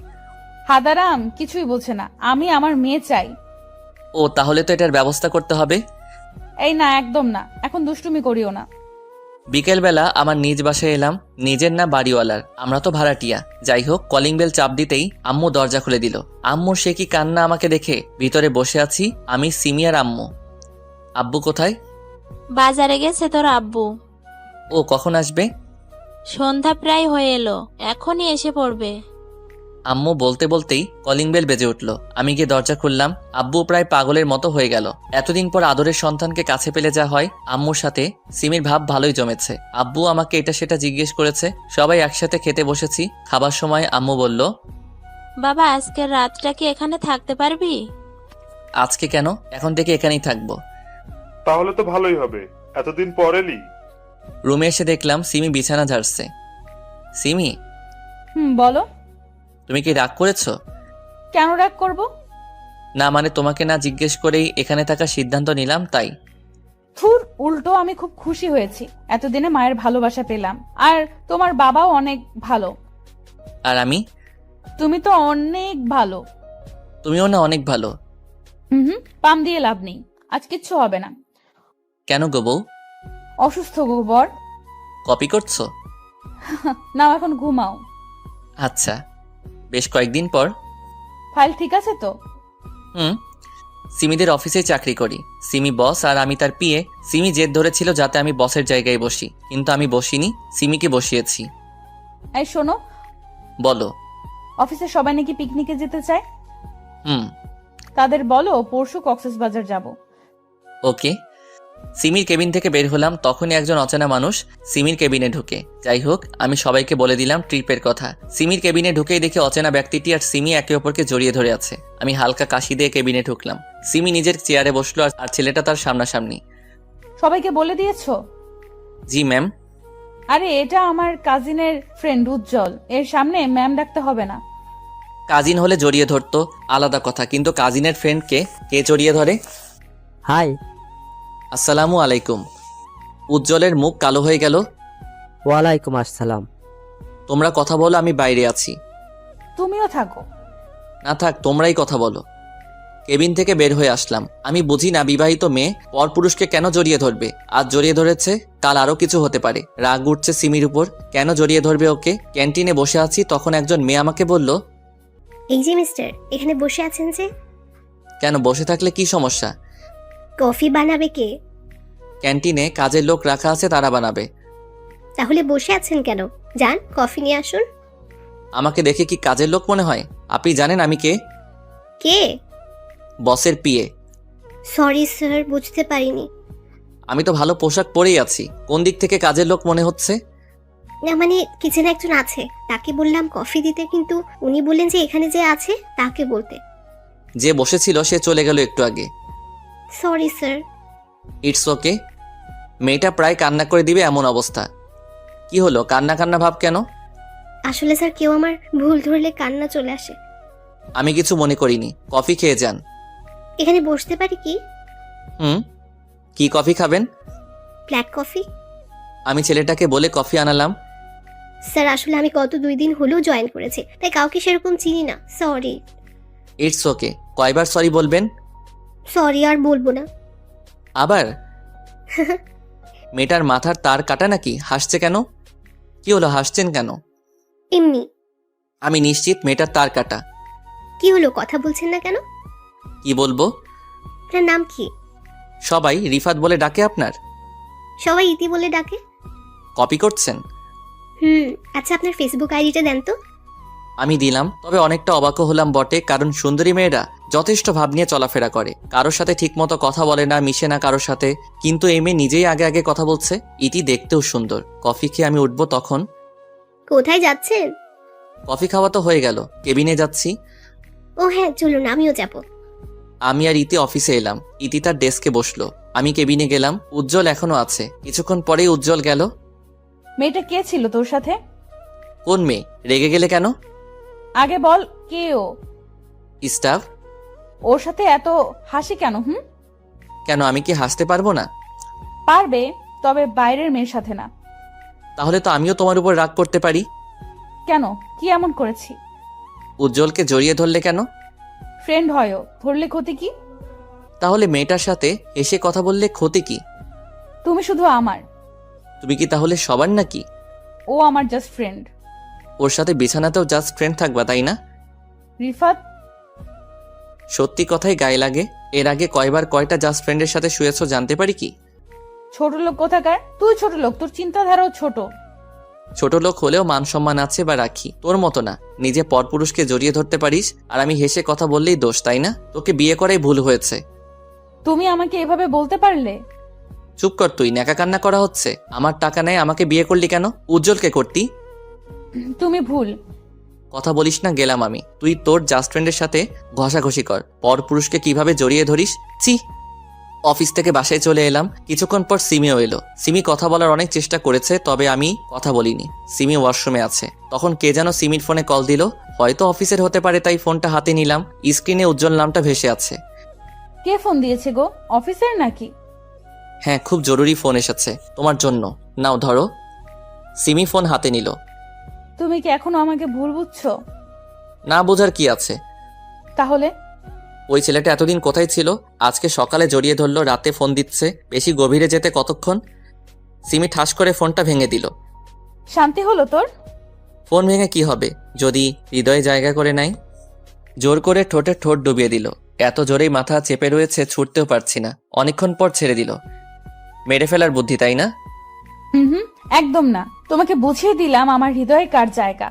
হাদারাম কিছুই বলছে না, আমি আমার মেয়ে চাই। ও তাহলে তো এটার ব্যবস্থা করতে হবে। এই না, একদম না, এখন দুষ্টুমি করিও না। বিকেলবেলা আমার নিজ বাসায় এলাম, নিজের না বাড়িওয়ালার। আমরা তো ভাড়াটিয়া। যাই হোক, কলিং বেল চাপ দিতেই আম্মু দরজা খুলে দিল। আম্মুর সে কি কান্না আমাকে দেখে। ভিতরে বসে আছি আমি, সিমি আর আম্মু। আব্বু কোথায়? বাজারে গেছে তোর আব্বু। ও কখন আসবে? সন্ধ্যা প্রায় হয়ে এলো, এখনই এসে পড়বে। আম্মু বলতে বলতেই কলিং বেল বেজে উঠল। আমি গিয়ে দরজা খুললাম। আব্বু প্রায় পাগলের মতো হয়ে গেল। এতদিন পর আদরের সন্তানকে কাছে পেলে যা হয়। আম্মুর সাথে সিমির ভাব ভালোই জমেছে। আব্বু আমাকে এটা সেটা জিজ্ঞেস করেছে। সবাই একসাথে খেতে বসেছি। খাবার সময় আম্মু বলল, বাবা আজকের রাতটা কি এখানে থাকতে পারবি? আজকে কেন? এখন থেকে এখানেই থাকবো। তাহলে তো ভালোই হবে, এতদিন পর এলি। রুমে এসে দেখলাম সিমি বিছানা ঝাড়ছে। সিমি, বলো। তুমি কি রাগ করেছো? কেন রাগ করব? না মানে তোমাকে না জিজ্ঞেস করেই এখানে থাকার সিদ্ধান্ত নিলাম, তাই। থুর, উল্টো আমি খুব খুশি হয়েছি, এতদিনে মায়ের ভালোবাসা পেলাম। আর তোমার বাবাও অনেক ভালো। আর আমি? তুমি তো অনেক ভালো। তুমিও না অনেক ভালো। পাম দিয়ে লাভ নেই, আজ কিচ্ছু হবে না। কেন গো বউ? অসুস্থ গোবর। কপি করছো? নাও এখন ঘুমাও। আচ্ছা। বেশ কয়েকদিন পর। ফাইল ঠিক আছে তো? সিমিদের অফিসে চাকরি করি। সিমি বস আর আমি তার পিএ। সিমি জেদ ধরেছিল যাতে আমি বসের জায়গায় বসি, কিন্তু আমি বসিনি, সিমিকে বসিয়েছি। এই শোনো। বলো। অফিসে সবাই নাকি পিকনিকে যেতে চায়। হুম। তাদের বলো পরশু কক্সবাজার যাব। ওকে। সিমির কেবিন থেকে বের হলাম, তখনই একজন অচেনা মানুষ সিমির কেবিনে ঢুকে। যাই হোক, আমি সবাইকে বলে দিলাম ট্রিপের কথা। সিমির কেবিনে ঢুকেই দেখে অচেনা ব্যক্তিটি আর সিমি একে অপরকে জড়িয়ে ধরে আছে। আমি হালকা কাশি দিয়ে কেবিনে ঢুকলাম। সিমি নিজের চেয়ারে বসলো আর ছেলেটা তার সামনাসামনি। সবাইকে বলে দিয়েছো? জি ম্যাম। আরে এটা আমার কাজিনের ফ্রেন্ড উজ্জ্বল, এর সামনে ম্যাম ডাকতে হবে না। কাজিন হলে জড়িয়ে ধরতো, আলাদা কথা, কিন্তু কাজিনের ফ্রেন্ডকে কে জড়িয়ে ধরে? হাই। আসসালামু আলাইকুম। উজ্জ্বলের মুখ কালো হয়ে গেল। ওয়ালাইকুম আসসালাম। তোমরা কথা বলো, আমি বাইরে আছি। তুমিও থাকো। না থাক, তোমরাই কথা বলো। কেবিন থেকে বের হয়ে আসলাম। আমি বুঝি না বিবাহিত মেয়ে পরপুরুষকে কেন জড়িয়ে ধরবে। আজ জড়িয়ে ধরেছে, কাল আরো কিছু হতে পারে। রাগ উঠছে সিমির উপর, কেন জড়িয়ে ধরবে ওকে। ক্যান্টিনে বসে আছি, তখন একজন মেয়ে আমাকে বলল, এই যে মিস্টার, এখানে বসে আছেন যে? কেন বসে থাকলে কি সমস্যা? কফি বানাবে কে? ক্যান্টিনে কাজের লোক রাখা আছে, তারা বানাবে। তাহলে বসে আছেন কেন? যান কফি নিয়ে আসুন। আমাকে দেখে কি কাজের লোক মনে হয়? আপনি জানেন আমি কে? কে? বসের পিএ। সরি স্যার, বুঝতে পারিনি। আমি তো ভালো পোশাক পরেই আছি, কোন দিক থেকে কাজের লোক মনে হচ্ছে? না মানে কিচেনে একজন আছে, তাকে বললাম কফি দিতে, কিন্তু উনি বললেন যে এখানে যে আছে তাকে বলতে। যে বসেছিল সে চলে গেল একটু আগে। Sorry sir. It's okay. মেয়েটা প্রায় কান্না করে দিবে এমন অবস্থা। কি হলো, কান্না কান্না ভাব কেন? আসলে স্যার, কেউ আমার ভুল ধরলে কান্না চলে আসে। আমি কিছু মনে করিনি, কফি খেয়ে যান। এখানে বসতে পারি কি? কি কফি খাবেন? Black coffee. আমি ছেলেটাকে বলে কফি আনালাম। স্যার আসলে আমি গত 2 দিন হলেও জয়েন করেছি, তাই কাউকে সেরকম চিনি না, সরি। It's okay. কয়বার সরি বলবেন? সরি, আর বলবো না। আবার মেয়েটার মাথার তার কাটা নাকি? হাসছে কেন? কি হলো, হাসছেন কেন? এমনি। আমি নিশ্চিত মেয়েটার তার কাটা। কি হলো, কথা বলছেন না কেন? কি বলবো? আপনার নাম কি? সবাই রিফাত বলে ডাকে আপনার? সবাই ইতি বলে ডাকে। কপি করছেন? আচ্ছা, আপনার ফেসবুক আইডিটা দেন তো। আমি দিলাম, তবে অনেকটা অবাকও হলাম বটে, কারণ সুন্দরী মেয়েরা যথেষ্ট ভাব নিয়ে চলাফেরা করে, কারোর সাথে ঠিকমতো কথা বলে না, মিশে না কারোর সাথে। কিন্তু এই মেয়ে নিজেই আগে আগে কথা বলছে। ইতি দেখতেও সুন্দর। কফি খেয়ে আমি উঠবো তখন। কোথায় যাচ্ছেন? কফি খাওয়া তো হয়ে গেল, কেবিনে যাচ্ছি। ও হ্যাঁ, চলুন, আমিও যাব। আমি আর ইতি অফিসে এলাম। ইতি তার ডেস্কে বসলো, আমি কেবিনে গেলাম। উজ্জ্বল এখনো আছে। কিছুক্ষণ পরেই উজ্জ্বল গেল। মেয়েটা কে ছিল তোর সাথে? কোন মেয়ে? রেগে গেলে কেন? আগে বল, কে ও? স্টাফ। ওর সাথে এত হাসি কেন? কেন, আমি কি হাসতে পারবো না? পারবে, তবে বাইরের মেয়ের সাথে না। তাহলে তো আমিও তোমার উপর রাগ করতে পারি। কেন, কি এমন করেছি? উজ্জ্বলকে জড়িয়ে ধরলে কেন? ফ্রেন্ড হয়ও, ধরলে ক্ষতি কি? তাহলে মেয়েটার সাথে এসে কথা বললে ক্ষতি কি? তুমি শুধু আমার। তুমি কি তাহলে সবার নাকি? ও আমার জাস্ট ফ্রেন্ড। ওর সাথে বিছানাতেও জাস্ট ফ্রেন্ড থাকবা, তাই না? রিফাত, সত্যি কথাই গায়ে লাগে। এর আগে কয়বার কয়টা জাস্ট ফ্রেন্ডের সাথে শুয়েছো জানতে পারি কি? ছোট লোক কোথাকার? তুই ছোট লোক, তোর চিন্তাধারাও ছোট। ছোট লোক হলেও মান সম্মান আছে বা রাখি, তোর মতো না। নিজে পরপুরুষকে জড়িয়ে ধরতে পারিস, আর আমি হেসে কথা বললেই দোষ, তাই না? তোকে বিয়ে করাই ভুল হয়েছে। তুমি আমাকে এভাবে বলতে পারলে? চুপ কর তুই, ন্যাকা কান্না করা হচ্ছে। আমার টাকা নেই, আমাকে বিয়ে করলি কেন? উজ্জ্বলকে করতি। তুমি ভুল। কথা বলিস না, গেলাম আমি। তুই তোর জাস্ট ফ্রেন্ডের সাথে ঘষাঘষি কর, পরপুরুষকে কিভাবে জড়িয়ে ধরিস। ছি। অফিস থেকে বাসায় চলে এলাম। কিছুক্ষণ পর সিমিও এলো। সিমি কথা বলার অনেক চেষ্টা করেছে, তবে আমি কথা বলিনি। সিমি ওয়াশরুমে আছে। তখন কে যেন সিমির ফোনে কল দিল। হয়তো অফিসের হতে পারে, তাই ফোনটা হাতে নিলাম। স্ক্রিনে উজ্জ্বল নামটা ভেসে আছে। কে ফোন দিয়েছে গো? অফিসের নাকি? হ্যাঁ, খুব জরুরি ফোন এসেছে তোমার জন্য। নাও ধরো। সিমি ফোন হাতে নিল। তুমি কি এখনো আমাকে ভুল বুঝছো? না বোঝার কি আছে? তাহলে ওই ছেলেটা এতদিন কোথায় ছিল? আজকে সকালে জড়িয়ে ধরলো, রাতে ফোন দিচ্ছে। বেশি গভীরে যেতে কতক্ষণ? সিমি ঠাস করে ফোনটা ভেঙে দিল। শান্তি হলো তোর? ফোন ভেঙে কি হবে যদি হৃদয়ে জায়গা করে নাই? জোর করে ঠোঁটে ঠোঁট ডুবিয়ে দিল। এত জোরেই মাথা চেপে রয়েছে, ছুটতেও পারছি না। অনেকক্ষণ পর ছেড়ে দিল। মেরে ফেলার বুদ্ধি, তাই না? হুম, একদম না। তোমাকে বুঝিয়ে দিলাম আমার হৃদয়ে কার জায়গা।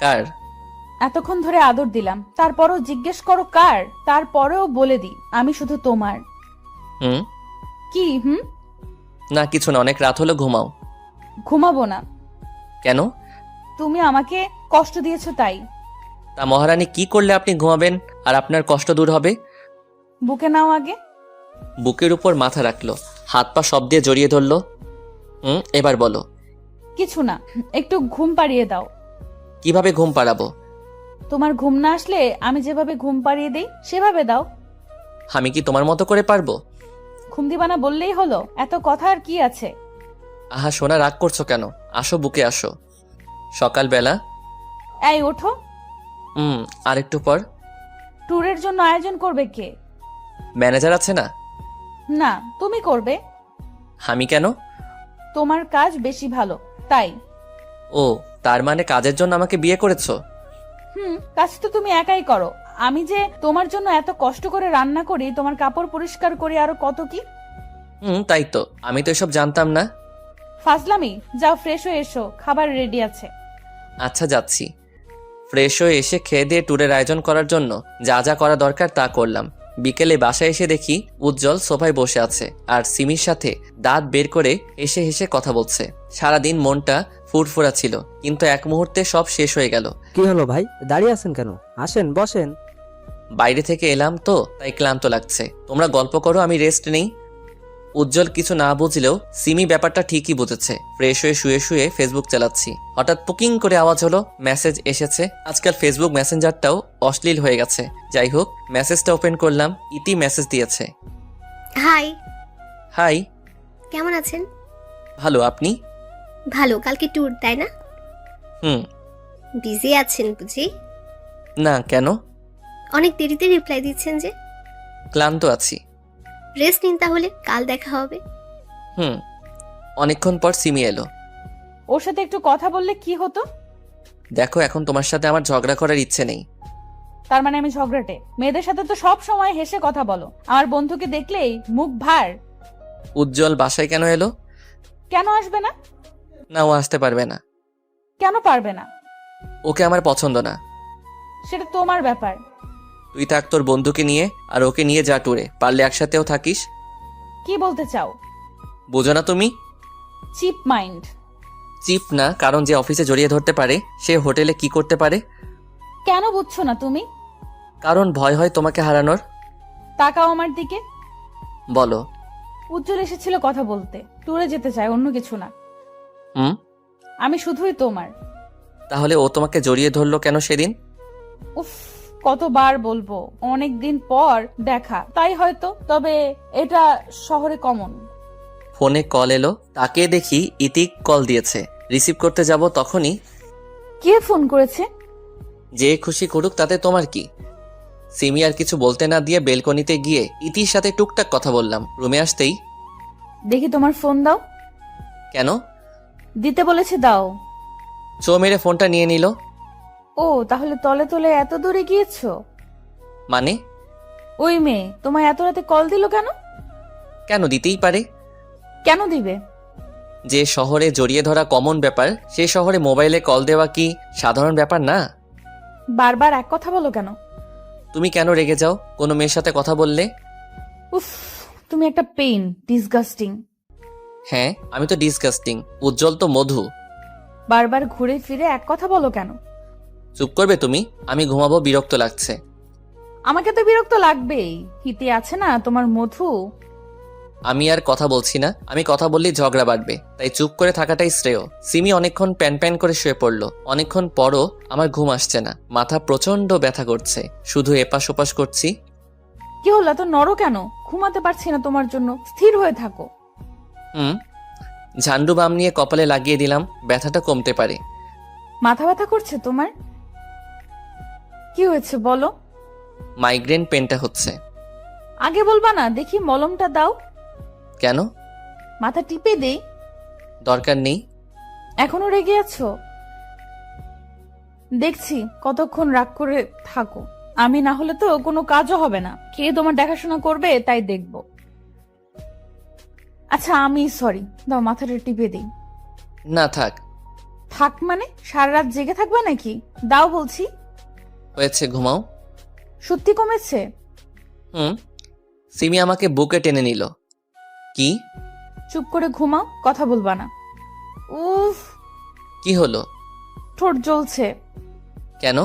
কার? এতক্ষণ ধরে আদর দিলাম, তারপরও জিজ্ঞেস করো কার? তারপরেও বলে দিই, আমি শুধু তোমার। হুম? কি না কিছু না, অনেক রাত হলো, ঘুমাও। ঘুমাবো না। কেন? তুমি আমাকে কষ্ট দিয়েছো তাই। তা মহারানী, কি করলে আপনি ঘুমাবেন আর আপনার কষ্ট দূর হবে? বুকে নাও আগে। বুকের উপর মাথা রাখলো, হাত পা সব দিয়ে জড়িয়ে ধরলো। এবার বলো। কিছু না, একটু ঘুম পাড়িয়ে দাও। কিভাবে ঘুম পাড়াবো? তোমার ঘুম না আসলে আমি যেভাবে ঘুম পাড়িয়ে দেই সেভাবে দাও। আমি কি তোমার মতো করে পারবো? ঘুম দিবা না বললেই হলো, এত কথা আর কি আছে? আহা সোনা, রাগ করছো কেন? আসো, বুকে আসো। সকালবেলা। এই ওঠো। আর একটু পর। ট্যুরের জন্য আয়োজন করবে কে? ম্যানেজার আছে না? না, তুমি করবে। আমি কেন? তোমার কাজ বেশি ভালো তাই। ও, তার মানে কাজের জন্য আমাকে বিয়ে করেছো? কাজ তো তুমি একাই করো। আমি যে তোমার জন্য এত কষ্ট করে রান্না করি, তোমার কাপড় পরিষ্কার করি, আরো কত কি। তাই তো, আমি তো এসব জানতাম না। ফাজলামি। যাও ফ্রেশ হয়ে এসো, খাবার রেডি আছে। আচ্ছা যাচ্ছি। ফ্রেশ হয়ে এসে খেয়ে দিয়ে ট্যুরের আয়োজন করার জন্য যা যা করা দরকার তা করলাম। বিকেলে বাসায় এসে দেখি উজ্জ্বল সোফায় বসে আছে আর সিমির সাথে দাঁত বের করে হেসে হেসে কথা বলছে। সারাদিন মনটা ফুরফুরা ছিল, কিন্তু এক মুহূর্তে সব শেষ হয়ে গেল। কি হলো ভাই, দাঁড়িয়ে আছেন কেন? আসেন, বসেন। বাইরে থেকে এলাম তো, তাই ক্লান্ত লাগছে। তোমরা গল্প করো, আমি রেস্ট নেই। উজ্জ্বল কিছু না বুঝলেও সিমি ব্যাপারটা ঠিকই বুঝেছে। ফ্রেশ হয়ে শুয়ে শুয়ে ফেসবুক চালাচ্ছি। হঠাৎ পুকিং করে আওয়াজ হলো, মেসেজ এসেছে। আজকাল ফেসবুক মেসেঞ্জারটাও অশ্লীল হয়ে গেছে। যাই হোক, মেসেজটা ওপেন করলাম। ইতি মেসেজ দিয়েছে। হাই। হাই। কেমন আছেন? ভালো, আপনি? ভালো। কালকে ট্যুর, তাই না? বিজি আছেন বুঝি? না, কেন? অনেক দেরিতে রিপ্লাই দিচ্ছেন যে। ক্লান্ত আছি। রেস্ট নিন তাহলে, কাল দেখা হবে। হুম। অনেকক্ষণ পর সিমি এলো। ওর সাথে একটু কথা বললে কি হতো? দেখো, এখন তোমার সাথে আমার ঝগড়া করার ইচ্ছে নেই। তার মানে আমি ঝগড়াটে? মেয়েদের সাথে তো সব সময় হেসে কথা বলো, আমার বন্ধুকে দেখলেই মুখ ভার। উজ্জ্বল বাসায় কেন এলো? কেন আসবে না? না, ও আসতে পারবে না। কেন পারবে না? ওকে আমার পছন্দ না। সেটা তোমার ব্যাপার। তুই থাক তোর বন্ধুকে নিয়ে, আর ওকে নিয়ে যা ট্যুরে, পারলে একসাথেও থাকিস। কি বলতে চাও? বোঝো না তুমি? Chip mind. চিফ না, কারণ যে অফিসে জড়িয়ে ধরতে পারে সে হোটেলে কি করতে পারে। কেন বুঝছো না তুমি? কারণ ভয় হয় তোমাকে হারানোর। তাকাও আমার দিকে। বলো। উজ্জ্বল এসেছিল কথা বলতে, ট্যুরে যেতে চায়, অন্য কিছু না। হুম। আমি শুধুই তোমার। তাহলে ও তোমাকে জড়িয়ে ধরলো কেন সেদিন? উফ, কতবার বলবো, অনেক দিন পর দেখা তাই হয়তো, তবে এটা শহরে কমন। ফোনে কল এলো, তাকে দেখি ইতিক কল দিয়েছে। রিসিভ করতে যাব তখনই। কে ফোন করেছে? যে খুশি করুক, তাতে তোমার কি? সিমি আর কিছু বলতে না দিয়ে বেলকনিতে গিয়ে ইতির সাথে টুকটাক কথা বললাম। রুমে আসতেই, দেখি তোমার ফোন দাও। কেন? দিতে বলেছে, দাও। চো মেরে ফোনটা নিয়ে নিল। ও, তাহলে তলে তলে এত দূরে গিয়েছো? মানে? ওই মেয়ে তোমায় এত রাতে কল দিল কেন? কেন দিতেই পারে। কেন দিবে? যে শহরে জড়িয়ে ধরা কমন ব্যাপার, সে শহরে মোবাইলে কল দেওয়া কি সাধারণ ব্যাপার না? বারবার এক কথা বলো কেন? তুমি কেন রেগে যাও কোনো মেয়ের সাথে কথা বললে? উফ, তুমি একটা পেইন, ডিসগাস্টিং। হ্যাঁ, আমি তো ডিসগাস্টিং, উজ্জ্বল তো মধু। বারবার ঘুরে ফিরে এক কথা বলো কেন? চুপ করবে তুমি? আমি ঘুমাবো, বিরক্ত লাগছে। আমাকে তো বিরক্ত লাগবেই, হিতে আছে না তোমার মধু। আমি আর কথা বলছি না, আমি কথা বললেই ঝগড়া বাড়বে, তাই চুপ করে থাকাটাই শ্রেয়। সিমি অনেকক্ষণ প্যান প্যান করে শুয়ে পড়লো। অনেকক্ষণ পরও আমার ঘুম আসছে না, মাথা প্রচন্ড ব্যথা করছে, শুধু এপাশ ওপাশ করছি। কি হলো, এত নড়ো কেন? ঘুমাতে পারছি না তোমার জন্য, স্থির হয়ে থাকো। ঝান্ডু বাম নিয়ে কপালে লাগিয়ে দিলাম, ব্যথাটা কমতে পারে। মাথা ব্যথা করছে তোমার? কি হয়েছে বলো? মাইগ্রেন পেনটা হচ্ছে। আগে বলবা না, দেখি মলমটা দাও। কেন? মাথা টিপে দেই। দরকার নেই। এখনো রেগে আছো? দেখছি কতক্ষণ রাগ করে থাকো। আমি না হলে তো কোনো কাজও হবে না, কে তোমার দেখাশোনা করবে তাই দেখবো। আচ্ছা, আমি সরি, দাও মাথাটা টিপে দিই। না থাক। থাক মানে সারা রাত জেগে থাকবে নাকি? দাও বলছি। হয়েছে, ঘুমাও। সত্যি কমেছে? সিমি আমাকে বুকে টেনে নিল। কি? চুপ করে ঘুমাও, কথা বলবা না। উফ, কি হলো? ঠোঁট জ্বলছে। কেন?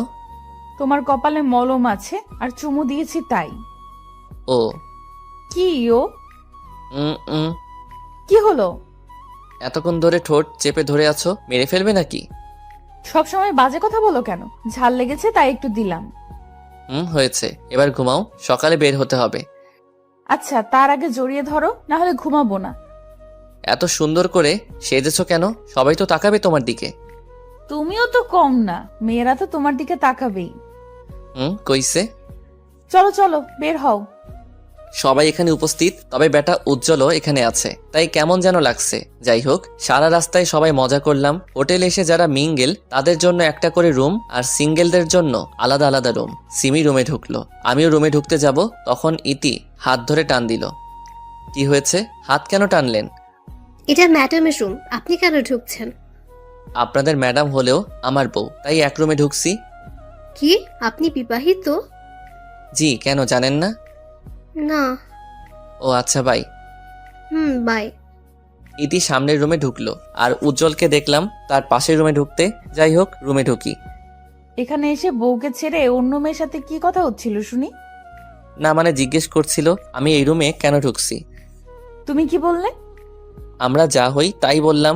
তোমার কপালে মলম আছে আর চুমু দিয়েছি তাই। ও। কি ও? উম উম। কি হলো? এতক্ষণ ধরে ঠোঁট চেপে ধরে আছো, মেরে ফেলবে নাকি? সবসময় বাজে কথা বলো কেন? ঝাল লেগেছে তাই একটু দিলাম। হয়েছে, এবার ঘুমাও, সকালে বের হতে হবে। আচ্ছা, তার আগে জড়িয়ে ধরো, না হলে ঘুমাবো না। এত সুন্দর করে সেজেছো কেন? সবাই তো তাকাবে তোমার দিকে। তুমিও তো কম না, মেয়েরা তো তোমার দিকে তাকাবেই। কইছে? চলো চলো, বের হও। সবাই এখানে উপস্থিত, তবে বেটা উজ্জ্বলও এখানে আছে, তাই কেমন যেন লাগছে। যাই হোক, সারা রাস্তায় সবাই মজা করলাম। হোটেলে এসে যারা মিঙ্গেল তাদের জন্য একটা করে রুম, আর সিঙ্গেলদের জন্য আলাদা আলাদা রুম। সিমি রুমে ঢুকলো, আমিও রুমে ঢুকতে যাব, তখন ইতি হাত ধরে টান দিল। কি হয়েছে? হাত কেন টানলেন? এটা ম্যাডামের রুম, আপনি কেন ঢুকছেন? আপনাদের ম্যাডাম হলেও আমার বউ, তাই এক রুমে ঢুকছি। কি আপনি বিবাহিত? জি, কেন জানেন না? না। ও আচ্ছা, বাই। বাই। ইতি সামনের রুমে ঢুকলো, আর উজ্জ্বলকে দেখলাম তার পাশের রুমে ঢুকতে। যাই হোক, রুমে ঢুকি। এখানে এসে বউকে ছেড়ে অন্য মেয়ের সাথে কি কথা হচ্ছিল শুনি? না মানে জিজ্ঞেস করছিল আমি এই রুমে কেন ঢুকছি। তুমি কি বললে? আমরা যা হই তাই বললাম।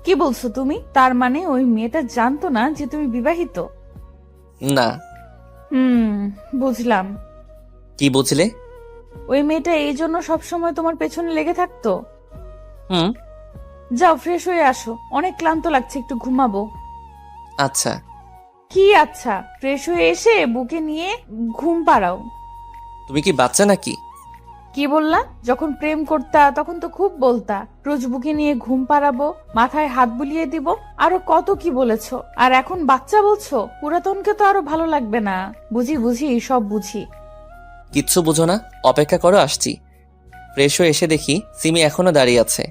কি বলছো তুমি? তার মানে ওই মেয়েটা জানতো না যে তুমি বিবাহিত? না। বুঝলাম। কি বুঝলে? ওই মেয়েটা এই জন্য সবসময় তোমার পেছনে লেগে থাকতো? হুম। যাও ফ্রেশ হয়ে আসো, অনেক ক্লান্ত লাগছে, একটু ঘুমাবো। আচ্ছা। কি আচ্ছা? ফ্রেশ হয়ে এসে বুকে নিয়ে ঘুম পাড়াও। তুমি কি বাচ্চা নাকি? কি বললা? যখন প্রেম করতা তখন তো খুব বলতা, রোজ বুকে নিয়ে ঘুম পাড়াবো, মাথায় হাত বুলিয়ে দিব, আরো কত কি বলেছো। আর এখন বাচ্চা বলছো? পুরাতনকে তো আরো ভালো লাগবে না। বুঝি বুঝি, সব বুঝি। কিচ্ছু বুঝো না, অপেক্ষা করো, আসছি। ফ্রেশ হয়ে এসে দেখি সিমি এখনো দাঁড়িয়ে আছে।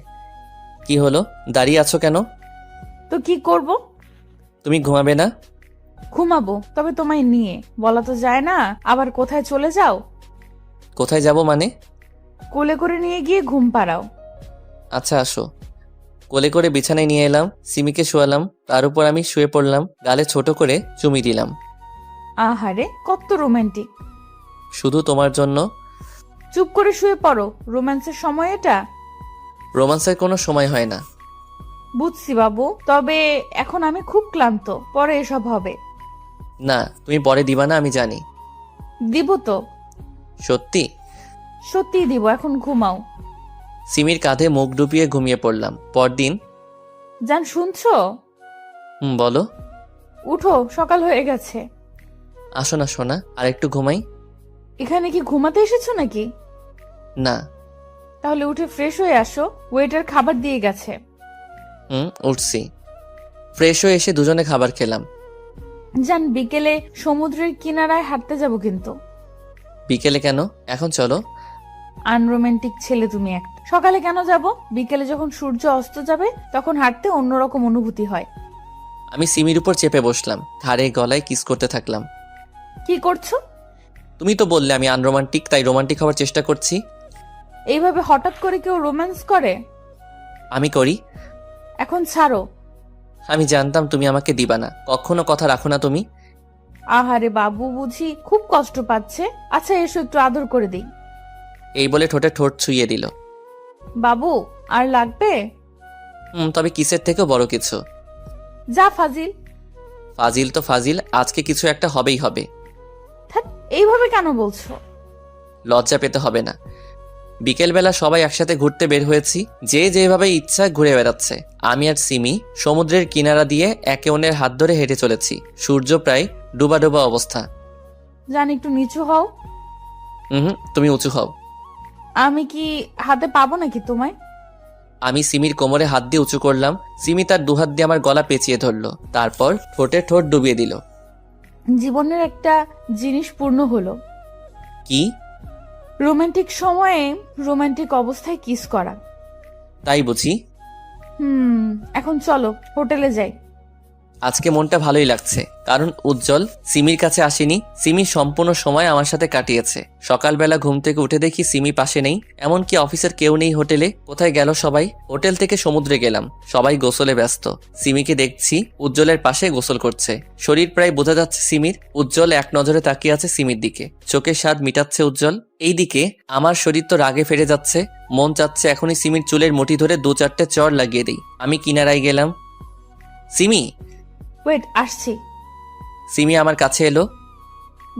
কি হলো, দাঁড়িয়ে আছো কেন? তো কি করব? তুমি ঘুমাবে না? ঘুমাবো, তবে তোমায় নিয়ে। বলা তো যায় না, আবার কোথায় চলে যাও। কোথায় যাব মানে? কোলে করে নিয়ে গিয়ে ঘুম পাড়াও। আচ্ছা আসো। কোলে করে বিছানায় নিয়ে এলাম, সিমিকে শোয়ালাম, তার উপর আমি শুয়ে পড়লাম, গালে ছোট করে চুমি দিলাম। আহারে, কত রোমান্টিক। শুধু তোমার জন্য। চুপ করে শুয়ে পড়ো, রোম্যান্সের সময় এটা। রোমান্সের কোনো সময় হয় না। বুঝছি বাবু, তবে এখন আমি খুব ক্লান্ত, পরে এসব হবে। না, তুমি পরে দিবা না, আমি জানি। দিব তো। সত্যি? সত্যি দিব, এখন ঘুমাও। সিমির কাঁধে মুখ ডুবিয়ে ঘুমিয়ে পড়লাম। পরদিন। জান, শুনছো? বলো। উঠো, সকাল হয়ে গেছে। আসো না সোনা, আর একটু ঘুমাই। এখানে কি ঘুমাতে এসেছো নাকি? না। তাহলে উঠে ফ্রেশ হয়ে আসো, ওয়েটার খাবার দিয়ে গেছে। উঠছি। ফ্রেশ হয়ে এসে দুজনে খাবার খেলাম। জান, বিকেলে সমুদ্রের কিনারায় হাঁটতে যাব কিন্তু। বিকেলে কেন? এখন চলো। আনরোমান্টিক ছেলে তুমি একটা। সকালে কেন যাব? বিকেলে যখন সূর্য অস্ত যাবে তখন হাঁটতে অন্যরকম অনুভূতি হয়। আমি সিমির উপর চেপে বসলাম, ধারে গলায় কিস করতে থাকলাম। কি করছো? তুমি তো বললে আমি আনরোমান্টিক, তাই রোমান্টিক হওয়ার চেষ্টা করছি। এইভাবে হঠাৎ করে কেউ রোম্যান্স করে? আমি করি। এখন ছাড়ো। আমি জানতাম তুমি আমাকে দিবা না, কখনো কথা রাখো না তুমি। আহারে বাবু, বুঝি খুব কষ্ট পাচ্ছে। আচ্ছা এসো, একটু আদর করে দিই। এই বলে ঠোঁটে ঠোঁট ছুঁয়ে দিল। বাবু, আর লাগবে? তবে কিসের থেকেও বড় কিছু। যা ফাজিল। ফাজিল তো ফাজিল, আজকে কিছু একটা হবেই হবে। থাক, এইভাবে কেন বলছো? লজ্জা পেতে হবে না। বিকেলবেলা সবাই একসাথে ঘুরতে বের হয়েছি, যে যেভাবে ইচ্ছা ঘুরে বেড়াচ্ছে। আমি আর সিমি সমুদ্রের কিনারা দিয়ে একে অন্যের হাত ধরে হেঁটে চলেছি। সূর্য প্রায় ডুবা ডুবা অবস্থা। জান, একটু নিচু হও। তুমি উঁচু হও। আমি কি হাতে পাবো নাকি তোমায়? আমি সিমির কোমরে হাত দিয়ে উঁচু করলাম। সিমি তার দুহাত দিয়ে আমার গলা পেঁচিয়ে ধরলো, তারপর ঠোঁটে ঠোঁট ডুবিয়ে দিল। জীবনের একটা জিনিস পূর্ণ হলো। কি? রোমান্টিক সময়ে রোমান্টিক অবস্থায় কিস করা। তাই বুঝি? এখন চলো হোটেলে যাই। আজকে মনটা ভালোই লাগছে, কারণ উজ্জ্বল সিমির কাছে আসেনি। সিমি সম্পূর্ণ সময় আমার সাথে কাটিয়েছে। সকালবেলা ঘুম থেকে উঠে দেখি সিমি পাশে নেই, এমনকি অফিসের কেউ নেই হোটেলে। কোথায় গেল সবাই? হোটেল থেকে সমুদ্রে গেলাম, সবাই গোসলে ব্যস্ত। সিমিকে দেখছি উজ্জ্বলের পাশে গোসল করছে। শরীর প্রায় বোঝা যাচ্ছে সিমির। উজ্জ্বল এক নজরে তাকিয়ে আছে সিমির দিকে, চোখের স্বাদ মিটাচ্ছে উজ্জ্বল। এইদিকে আমার শরীর তো রাগে ফেটে যাচ্ছে, মন চাচ্ছে এখনই সিমির চুলের মুঠি ধরে 2-4টে চড় লাগিয়ে দিই। আমি কিনারায় গেলাম। সিমি! ওয়েট, আসছি। সিমি আমার কাছে এলো।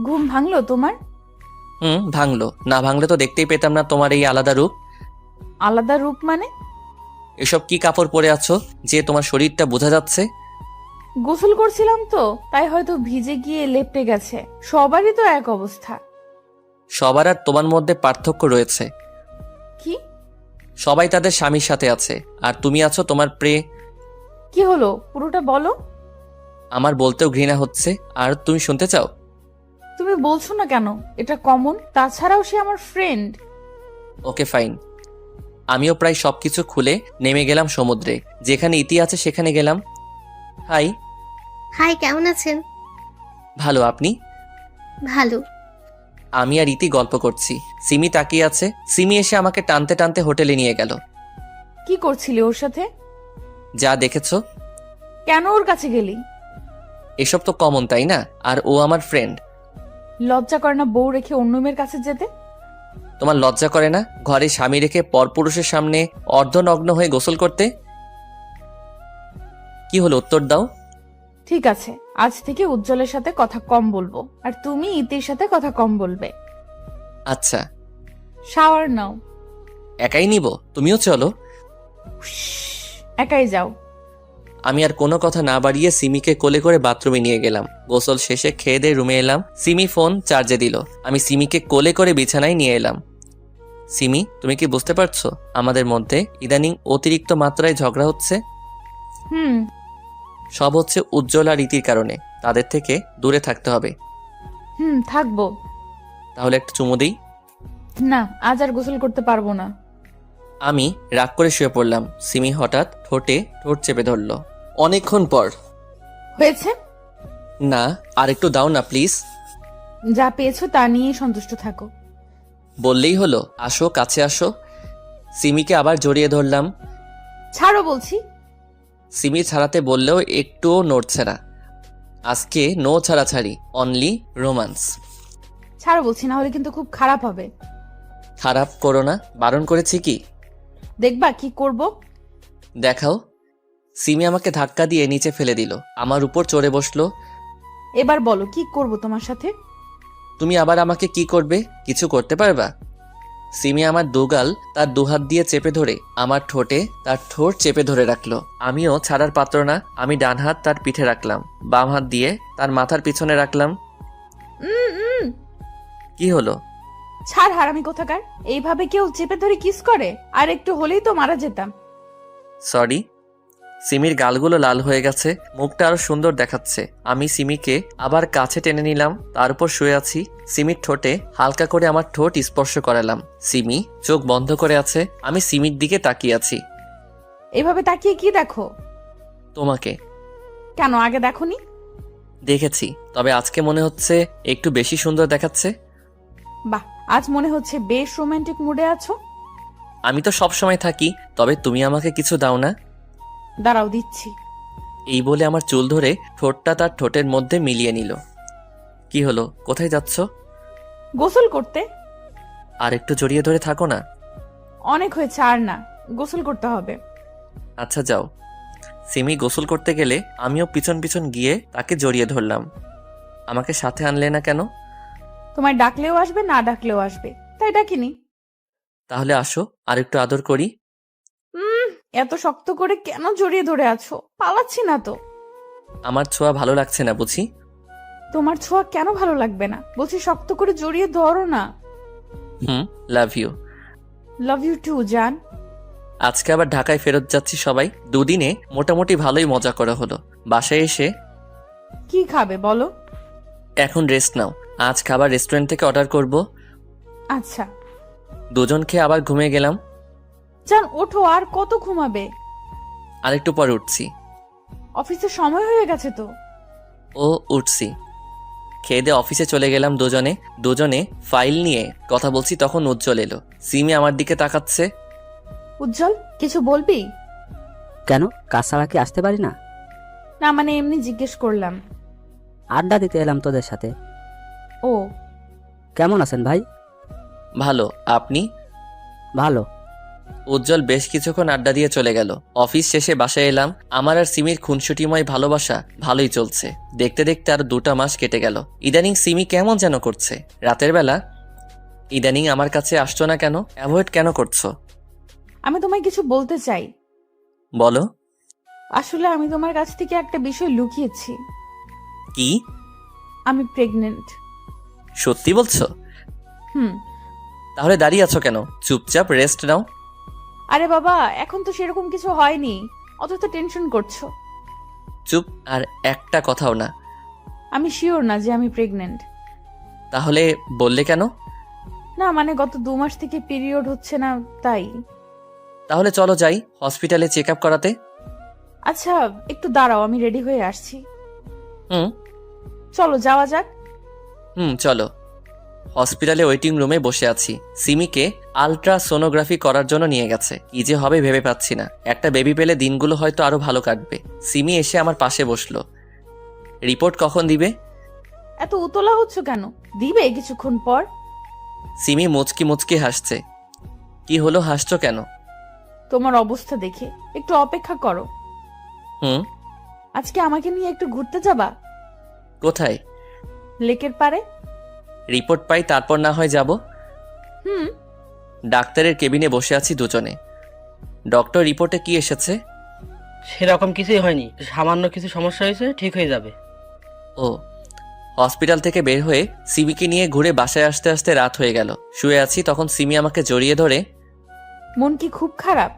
ঘুম ভাঙলো তোমার? ভাঙলো। না ভাঙলে তো দেখতেই পেতাম না তোমার এই আলাদা রূপ। আলাদা রূপ মানে? এসব কি কাপড় পরে আছো যে তোমার শরীরটা বোঝা যাচ্ছে? গোসল করছিলাম তো, তাই হয়তো ভিজে গিয়ে লেপটে গেছে। সবারই তো এক অবস্থা। সবার আর তোমার মধ্যে পার্থক্য রয়েছে। কি? সবাই তাদের স্বামীর সাথে আছে, আর তুমি আছো তোমার কি হলো, পুরোটা বলো। আমার বলতেও ঘৃণা হচ্ছে, আর তুমি শুনতে চাও? তুমি বলছো না কেন? এটা কমন। তাছাড়াও সে আমার ফ্রেন্ড। Okay fine. আমিও প্রায় সবকিছু খুলে নেমে গেলাম সমুদ্রে। যেখানে ইতি আছে সেখানে গেলাম। হাই। হাই, কেমন আছেন? ভালো, আপনি? ভালো। আমি আর ইতি গল্প করছি, সিমি তাকিয়ে আছে। সিমি এসে আমাকে টানতে টানতে হোটেলে নিয়ে গেল। কি করছিলি ওর সাথে? যা দেখেছো। কেন ওর কাছে গেলি? এসব তো কমন, তাই না? আর ও আমার ফ্রেন্ড। লজ্জা করে না বউ রেখে অন্য মেয়ের কাছে যেতে? তোমার লজ্জা করে না ঘরে স্বামী রেখে পরপুরুষের সামনে অর্ধনগ্ন হয়ে গোসল করতে? কি হলো, উত্তর দাও। ঠিক আছে, আজ থেকে উজ্জ্বলের সাথে কথা কম বলবো, আর তুমি ইতির সাথে কথা কম বলবে। আচ্ছা। শাওয়ার নাও। একাই নিব? তুমিও চলো। একাই যাও। আমি আর কোনো কথা না বাড়িয়ে সিমিকে কোলে করে বাথরুমে নিয়ে গেলাম। গোসল শেষে খেয়ে দিয়ে রুমে এলাম। সিমি ফোন চার্জে দিল। আমি সিমিকে কোলে করে বিছানায় নিয়ে এলাম। সিমি, তুমি কি বুঝতে পারছো আমাদের মধ্যে ইদানিং অতিরিক্ত মাত্রায় ঝগড়া হচ্ছে? হুম। সব হচ্ছে উজ্জ্বল আর রীতির কারণে। তাদের থেকে দূরে থাকতে হবে। থাকবো। তাহলে একটা চুমু দিই? না, আজ আর গোসল করতে পারবো না। আমি রাগ করে শুয়ে পড়লাম। সিমি হঠাৎ ঠোঁটে ঠোঁট চেপে ধরল। অনেকক্ষণ পর। হয়েছে? না, আর একটু দাও না প্লিজ। যা পেয়েছো তা নিয়েই সন্তুষ্ট থাকো। বললেই হলো। আসো, কাছে আসো। সিমিকে আবার জড়িয়ে ধরলাম। ছাড়ো বলছি। সিমি ছাড়াতে বললেও একটুও নড়ছে না। আজকে নো ছাড়াছাড়ি, অনলি রোমান্স। ছাড়ো বলছি, না হলে কিন্তু খুব খারাপ হবে। খারাপ করো না, বারণ করেছি কি? দেখবা কি করব। দেখাও। সিমি আমাকে ধাক্কা দিয়ে নিচে ফেলে দিল। আমার উপর চড়ে বসলো। এবার বলো কি করব তোমার সাথে। তুমি আবার আমাকে কি করবে? কিছু করতে পারবা? সিমি আমার দুগাল তার দুহাত দিয়ে চেপে ধরে আমার ঠোঁটে তার ঠোঁট চেপে ধরে রাখলো। আমিও ছাড়ার পাত্র না। আমি ডান হাত তার পিঠে রাখলাম, বাম হাত দিয়ে তার মাথার পিছনে রাখলাম। কি হলো? ছাড় হারামি কোথাকার। এইভাবে কেউ চেপে ধরে কিস করে? আর একটু হলেই তো মারা যেতাম। সরি। সিমির গালগুলো লাল হয়ে গেছে, মুখটা আরো সুন্দর দেখাচ্ছে। আমি সিমিকে আবার কাছে টেনে নিলাম। তার উপর শুয়ে আছি। সিমির ঠোঁটে হালকা করে আমার ঠোঁট স্পর্শ করালাম। সিমি চোখ বন্ধ করে আছে। আমি সিমির দিকে তাকিয়ে আছি। এভাবে তাকিয়ে কি দেখো? তোমাকে। কেন আগে দেখোনি? দেখেছি, তবে আজকে মনে হচ্ছে একটু বেশি সুন্দর দেখাচ্ছে। বাহ, আজ মনে হচ্ছে বেশ রোমান্টিক মুডে আছো। আমি তো সব সময় থাকি, তবে তুমি আমাকে কিছু দাও না? দাঁড়াও দিচ্ছি। এই বলে আমার চুল ধরে ঠোঁটটা তার ঠোঁটের মধ্যে মিলিয়ে নিল। কি হলো? কোথায় যাচ্ছ? গোসল করতে। আর একটু জড়িয়ে ধরে থাকো না। অনেক হয়েছে, আর না, গোসল করতে হবে। আচ্ছা যাও। সিমি গোসল করতে গেলে আমিও পিছন পিছন গিয়ে তাকে জড়িয়ে ধরলাম। আমাকে সাথে আনলে না কেন? তোমায় ডাকলেও আসবে, না ডাকলেও আসবে, তাই ডাকিনি। তাহলে আসো, আর একটু আদর করি। এত শক্ত করে কেন জড়িয়ে ধরে আছো? পালাচ্ছি না তো। আমার ছোঁয়া ভালো লাগছে না বুঝি? তোমার ছোঁয়া কেন ভালো লাগবে না? বলছি শক্ত করে জড়িয়ে ধরো না। Love you. Love you too জান। আজকে আবার ঢাকায় ফেরত যাচ্ছি সবাই। দুদিনে মোটামুটি ভালোই মজা করা হলো। বাসায় এসে কি খাবে বলো? এখন রেস্ট নাও। আজ খাবার রেস্টুরেন্ট থেকে অর্ডার করব। আচ্ছা। দুজন খেয়ে আবার ঘুমিয়ে গেলাম। জান ওঠো, আর কত ঘুমাবে? আর একটু পরে উঠছি। অফিসের সময় হয়ে গেছে তো। ও উঠছি। খেয়ে দিয়ে অফিসে চলে গেলাম দুজনে ফাইল নিয়ে কথা বলছি, তখন উজ্জ্বল এলো। সিমি আমার দিকে তাকাচ্ছে। উজ্জ্বল, কিছু বলবি? কেন, কাজ ছাড়া কি আসতে পারি না? না মানে এমনি জিজ্ঞেস করলাম। আড্ডা দিতে এলাম তোদের সাথে। ও। কেমন আছেন ভাই? ভালো, আপনি? ভালো। উজ্জ্বল বেশ কিছুক্ষণ আড্ডা দিয়ে চলে গেল। অফিস শেষে বাসায় এলাম। আমার আর সিমির খুনসুটিময় ভালোবাসা ভালোই চলছে। দেখতে দেখতে আর 2 মাস কেটে গেল। ইদানিং সিমি কেমন যেন করছে। রাতের বেলা ইদানিং আমার কাছে আসছো না কেন? অ্যাভয়েড কেন করছো? আমি তোমায় কিছু বলতে চাই। বলো। আসলে আমি তোমার কাছ থেকে একটা বিষয় লুকিয়েছি। কি? আমি প্রেগনেন্ট। সত্যি বলছো? হুম। তাহলে দাঁড়িয়ে আছো কেন? চুপচাপ রেস্ট নাও। আরে বাবা, এখন তো সেরকম কিছু হয়নি, অথচ টেনশন করছো। চুপ, আর একটা কথাও না। আমি শিওর না যে আমি প্রেগনেন্ট। তাহলে বললে কেন? না মানে গত 2 মাস থেকে পিরিয়ড হচ্ছে না, তাই। তাহলে চলো যাই হসপিটালে চেক আপ করাতে। আচ্ছা একটু দাঁড়াও, আমি রেডি হয়ে আসছি। হুম চলো যাওয়া যাক। চলো। হসপিটালে ওয়েটিং রুমে বসে আছি। সিমিকে আলট্রাসোনোগ্রাফি করার জন্য নিয়ে গেছে। কি যে হবে ভেবে পাচ্ছি না। একটা বেবি পেলে দিনগুলো হয়তো আরো ভালো কাটবে। সিমি এসে আমার পাশে বসলো। রিপোর্ট কখন দিবে? এত উতলা হচ্ছ কেন? দিবে কিছুক্ষণ পর। সিমি মুচকি মুচকি হাসছে। কি হলো, হাসছো কেন? তোমার অবস্থা দেখে। একটু অপেক্ষা করো। আজকে আমাকে নিয়ে একটু ঘুরতে যাবা? কোথায়? লেকের পারে। রিপোর্ট পাই তারপর না হয় যাব। হুম। ডাক্তারের কেবিনে বসে আছি দুজনে। ডক্টর রিপোর্টে কি এসেছে? সেরকম কিছুই হয়নি, সামান্য কিছু সমস্যা হয়েছে, ঠিক হয়ে যাবে। ও, হসপিটাল থেকে বের হয়ে সিমিকে নিয়ে ঘুরে বাসায় আসতে আসতে রাত হয়ে গেল। শুয়ে আছি, তখন সিমি আমাকে জড়িয়ে ধরে, মন কি খুব খারাপ?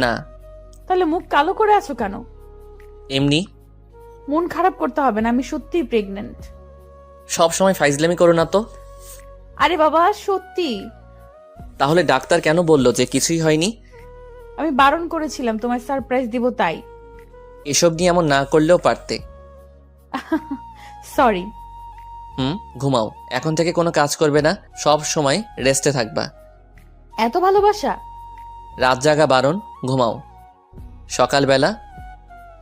না তাহলে মুখ কালো করে আছো কেন? এমনি। মন খারাপ করতে হবে না, আমি সত্যিই প্রেগনেন্ট। সব সময় ফাইজলামি করো না তো। আরে বাবা সত্যি। তাহলে ডাক্তার কেন বলল যে কিছুই হয়নি? আমি বারণ করেছিলাম তোমায় সারপ্রাইজ দিব তাই। এসব নিয়ে এমন না করলেও পারতে। সরি। ঘুমাও, এখন থেকে কোনো কাজ করবে না, সব সময় রেস্টে থাকবা। এত ভালোবাসা? রাত জাগা বারণ, ঘুমাও। সকালবেলা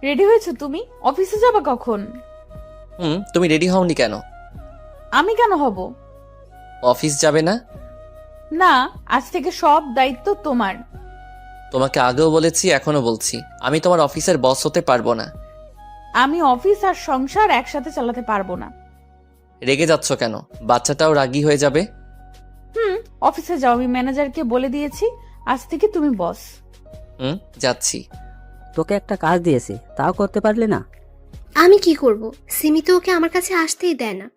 রেডি হয়েছো তুমি? অফিসে যাবা কখন? তুমি রেডি হওনি কেন? আমি কেন হব? অফিস যাবে না? না, আজ থেকে সব দায়িত্ব তোমার। তোমাকে আগেও বলেছি, এখনো বলছি, আমি তোমার অফিসের বস হতে পারবো না। আমি অফিস আর সংসার একসাথে চালাতে পারবো না। রেগে যাচ্ছ কেন? বাচ্চাটাও রাগী হয়ে যাবে। অফিসে যাও, আমি ম্যানেজারকে বলে দিয়েছি আজ থেকে তুমি বস। যাচ্ছি। তোকে একটা কাজ দিয়েছি, তাও করতে পারলি না। আমি কি করব? সিমি তো ওকে আমার কাছে আসতেই দেয় না।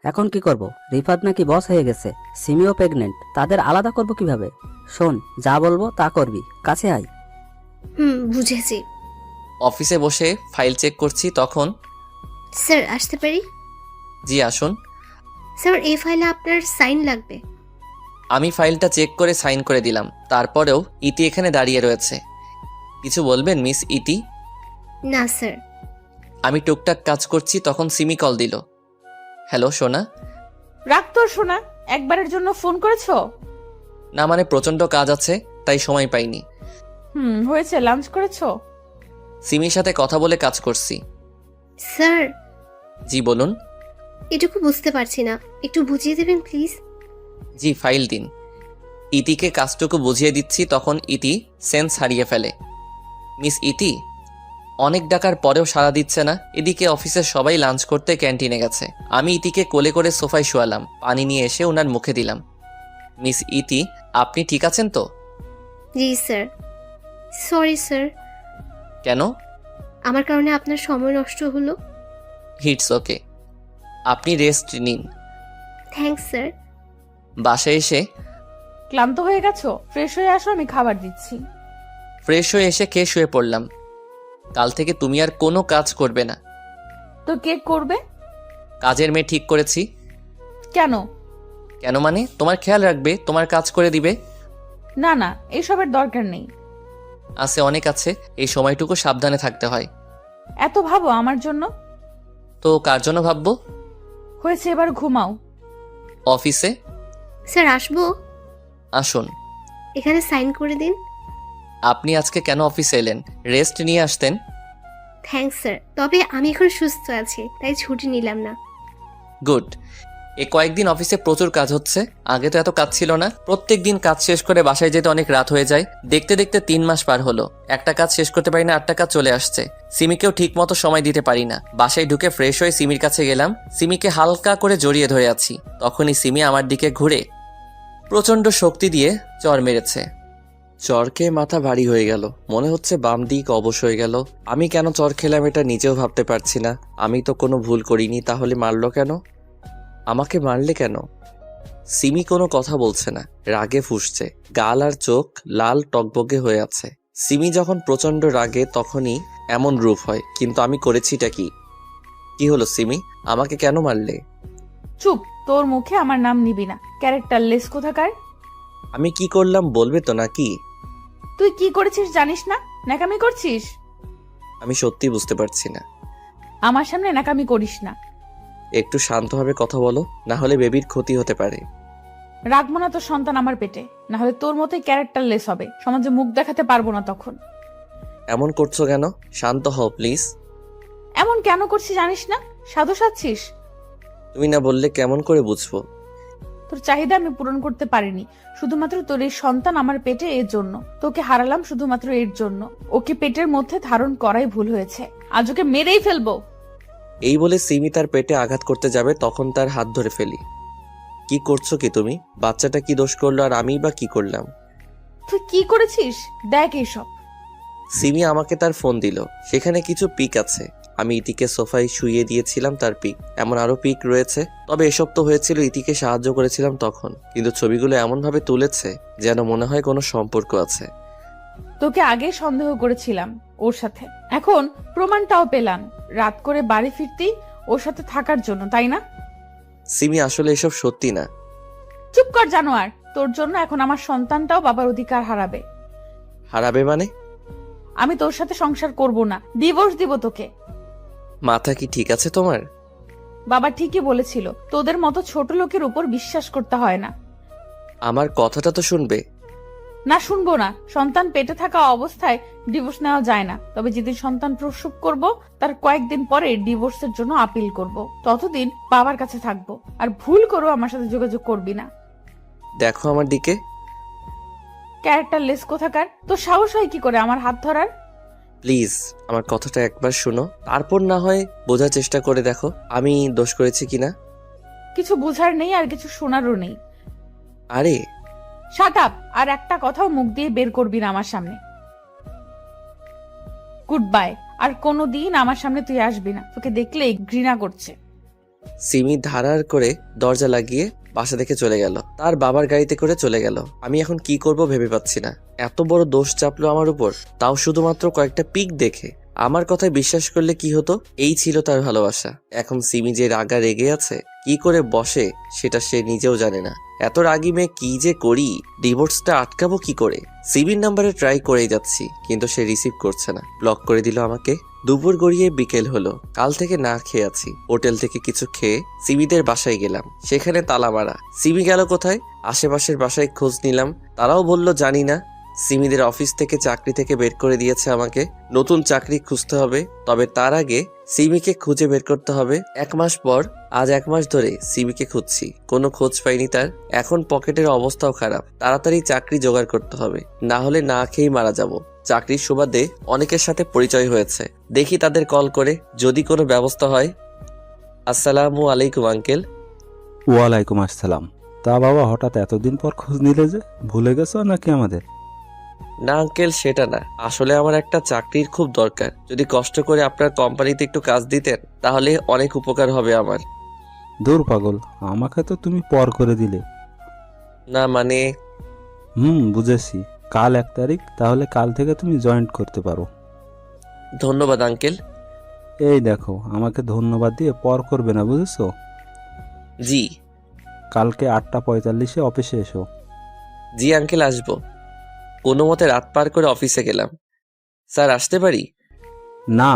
এখন কি করব? রিফাত নাকি বস হয়ে গেছে, সিমিও প্রেগনেন্ট, তাদের আলাদা করব কিভাবে? শোন, যা বলবো তা করবি, কাছে আয়। বুঝেছি। অফিসে বসে ফাইল চেক করছি, তখন স্যার আসতে পারি? জি আসুন। স্যার এই ফাইলে আপনার সাইন লাগবে। আমি ফাইলটা চেক করে সাইন করে দিলাম, তারপরেও ইতি এখানে দাঁড়িয়ে রয়েছে। কিছু বলবেন মিস ইতি? না স্যার। আমি টুকটাক কাজ করছি, তখন সিমি কল দিল। হ্যালো সোনা। রাগ তোর শোনা, একবারের জন্য ফোন করেছো? না মানে প্রচন্ড কাজ আছে, তাই সময় পাইনি। হয়েছে, লাঞ্চ করেছো? সিমির সাথে কথা বলে কাজ করছি। স্যার জি বলুন। এটুকু বুঝতে পারছি না, একটু বুঝিয়ে দেবেন প্লিজ। জি ফাইল দিন। ইতিকে কাজটুকু বুঝিয়ে দিচ্ছি, তখন ইতি সেন্স হারিয়ে ফেলে। মিস ইতি, অনেক ডাকার পরেও সাড়া দিচ্ছে না। এদিকে অফিসের সবাই লাঞ্চ করতে ক্যান্টিনে গেছে। আমি ইতিকে কোলে করে সোফায় শোয়ালাম, পানি নিয়ে এসে ওনার মুখে দিলাম। মিস ইতি, আপনি ঠিক আছেন তো? জি স্যার। Sorry sir. কেন? আমার কারণে আপনার সময় নষ্ট হলো। হিটস ওকে, আপনি রেস্ট নিন। Thanks sir. বাসায় এসে ক্লান্ত হয়ে গেছো? ফ্রেশ হয়ে আসো, আমি খাবার দিচ্ছি। ফ্রেশ হয়ে এসে খেয়ে শুয়ে পড়লাম। কাল থেকে তুমি আর কোনো কাজ করবে না। তো কে করবে? কাজের মেয়ে ঠিক করেছি। কেন? কেন মানে তোমার খেয়াল রাখবে, তোমার কাজ করে দিবে। না না, এসবের দরকার নেই। আছে, অনেক আছে, এই সময়টুকু সাবধানে থাকতে হয়। এত ভাবো আমার জন্য? তো কার জন্য ভাববো? হয়েছে, এবার ঘুমাও। অফিসে স্যার আসবো? আসুন। এখানে সাইন করে দিন। আপনি আজকে কেন অফিসে এলেন? রেস্ট নিয়ে আসতেন। থ্যাঙ্কস স্যার, তবে আমি এখন সুস্থ আছি, তাই ছুটি নিলাম না। গুড। এ কয়েকদিন অফিসে প্রচুর কাজ হচ্ছে, আগে তো এত কাজ ছিল না। প্রত্যেক দিন কাজ শেষ করে বাসায় যেতে অনেক রাত হয়ে যায়। দেখতে দেখতে 3 মাস পার হলো, একটা কাজ শেষ করতে পারি না, 8টা কাজ চলে আসছে। সিমিকেও ঠিক মতো সময় দিতে পারি না। বাসায় ঢুকে ফ্রেশ হয়ে সিমির কাছে গেলাম, সিমিকে হালকা করে জড়িয়ে ধরে আছি। তখনই সিমি আমার দিকে ঘুরে প্রচন্ড শক্তি দিয়ে চর মেরেছে। চর খেয়ে মাথা ভারী হয়ে গেল, মনে হচ্ছে বাম দিক অবশ হয়ে গেল। আমি কেন চর খেলাম এটা নিজেও ভাবতে পারছি না। আমি তো কোনো ভুল করিনি, তাহলে মারলো কেন? আমাকে মারলে কেন? সিমি কোনো কথা বলছে না, রাগে ফুঁসছে, গাল আর চোখ লাল টকবগে হয়ে আছে। সিমি যখন প্রচন্ড রাগে তখনই এমন রূপ হয়, কিন্তু আমি করেছিটা কি? কি হলো সিমি, আমাকে কেন মারলে? চুপ, তোর মুখে আমার নাম নিবি না, ক্যারেক্টারলেস কোথাকার। আমি কি করলাম বলবে তো নাকি? তুই কি করেছিস জানিস না? ন্যাকামি করছিস। আমি সত্যি বুঝতে পারছি না। আমার সামনে ন্যাকামি করিস না। একটু শান্তভাবে কথা বলো, না হলে বেবির ক্ষতি হতে পারে। রাখবো না তোর সন্তান আমার পেটে, না হলে তোর মতোই ক্যারেক্টারলেস হবে, সমাজে মুখ দেখাতে পারবো না তখন। এমন করছো কেন? শান্ত হও প্লিজ। এমন কেন করছিস জানিস না? সাধু সাচ্ছিস। তুমি না বললে কেমন করে বুঝবো? তোর চাহিদা আমি পূরণ করতে পারিনি, শুধুমাত্র তোর এই সন্তান আমার পেটে, এর জন্য তোকে হারালাম, শুধুমাত্র এর জন্য। ওকে পেটের মধ্যে ধারণ করাই ভুল হয়েছে, আজ ওকে মেরেই ফেলবো। এই বলে সিমি তার পেটে আঘাত করতে যাবে, তখন তার হাত ধরে ফেলি। কি করছো কি তুমি? বাচ্চাটা কি দোষ করলো আর আমি বা কি করলাম? তুই কি করেছিস দেখ এইসব। সিমি আমাকে তার ফোন দিল। সেখানে কিছু পিক আছে। আমি ইতিকে সোফায় শুইয়ে দিয়েছিলাম তার পিক। এমন আরো পিক রয়েছে। তবে এসব তো হয়েছিল ইতিকে সাহায্য করেছিলাম তখন। কিন্তু ছবিগুলো এমনভাবে তুলেছে যেন মনে হয় কোনো সম্পর্ক আছে। তোকে আগে সন্দেহ করেছিলাম ওর সাথে, এখন প্রমাণটাও পেলাম। রাত করে বাড়ি ফিরতি ওর সাথে থাকার জন্য, তাই না? সিমি আসলে এসব সত্যি না। চুপ কর জানোয়ার, তোর জন্য এখন আমার সন্তানটাও বাবার অধিকার হারাবে। হারাবে মানে? আমি তোর সাথে সংসার করব না, ডিভোর্স দিব তোকে। মাথা কি ঠিক আছে তোমার? বাবা ঠিকই বলেছিল, তোদের মতো ছোট লোকের উপর বিশ্বাস করতে হয় না। আমার কথাটা তো শুনবে। না, শুনবো না। সন্তান পেটে থাকা অবস্থায় ডিভোর্স নেওয়া যায় না। তবে যেদিন সন্তান প্রসব করব তার কয়েকদিন পরে ডিভোর্সের জন্য আপিল করব। ততদিন বাবার কাছে থাকবো। আর ভুল করো আমার সাথে যোগাযোগ করবি না। দেখো আমার দিকে। ক্যারেক্টারলেস কোথাকার, তো সাহস হয় কি করে আমার হাত ধরার? প্লিজ আমার কথাটা একবার শোনো, তারপর না হয় বোঝার চেষ্টা করে দেখো আমি দোষ করেছি কিনা। কিছু বুঝার নেই আর কিছু শোনারও নেই। আরে শাট আপ! আর একটা কথাও মুখ দিয়ে বের করবি না আমার সামনে। Good bye. আর কোনোদিন আমার সামনে তুই আসবি না, তোকে দেখলেই ঘৃণা করছে। সিমি ধারার করে দরজা লাগিয়ে বাসা থেকে চলে গেল। তার বাবার গাড়িতে করে চলে গেল। আমি এখন কি করব ভেবে পাচ্ছি না। এত বড় দোষ চাপলো আমার উপর, তাও শুধুমাত্র কয়েকটা পিক দেখে। আমার কথায় বিশ্বাস করলে কি হতো? এই ছিল তার ভালোবাসা। এখন সিমি যে রাগা রেগে আছে, কি করে বসে সেটা সে নিজেও জানে না। এত রাগি মেয়ে কি যে করি, ডিভোর্সটা আটকাবো কি করে? সিমির নাম্বারে ট্রাই করেই যাচ্ছি, কিন্তু সে রিসিভ করছে না, ব্লক করে দিল আমাকে। দুপুর গড়িয়ে বিকেল হলো। কাল থেকে না খেয়ে আছি। হোটেল থেকে কিছু খেয়ে সিমিদের বাসায় গেলাম। সেখানে তালা মারা। সিমি গেল কোথায়? আশেপাশের বাসায় খোঁজ নিলাম, তারাও বলল জানি না। সিমিদের অফিস থেকে চাকরি থেকে বের করে দিয়েছে আমাকে। নতুন চাকরি খুঁজতে হবে, তবে তার আগে সিমিকে খুঁজে বের করতে হবে। 1 মাস পর, আজ 1 মাস ধরে সিমিকে খুঁজছি, কোনো খোঁজ পাইনি তার। এখন পকেটের অবস্থাও খারাপ, তাড়াতাড়ি চাকরি জোগাড় করতে হবে, না হলে না খেয়েই মারা যাব। চাকরির সুবাদে অনেকের সাথে পরিচয় হয়েছে, দেখি তাদের কল করে যদি কোনো ব্যবস্থা হয়। আসসালামু আলাইকুম আঙ্কেল। ওয়ালাইকুম আসসালাম। তা বাবা, হঠাৎ এতদিন পর খোঁজ নিলে যে, ভুলে গেছো নাকি আমাদের? না আঙ্কেল, সেটা না। আসলে আমার একটা চাকরির খুব দরকার। যদি কষ্ট করে আপনার কোম্পানিতে একটু কাজ দিতেন তাহলে অনেক উপকার হবে আমার। দূর পাগল, আমাকে তো তুমি পর করে দিলে। না মানে। বুঝেছি। কাল 1 তারিখ, তাহলে কাল থেকে তুমি জয়েন্ট করতে পারো। ধন্যবাদ আঙ্কেল। এই দেখো, আমাকে ধন্যবাদ দিয়ে পর করবে না, বুঝেছো? জি। কালকে 8:45-এ অফিসে এসো। জি আঙ্কেল, আসবো। কোনো মতে রাত পার করে অফিসে গেলাম। স্যার আসতে পারি? না।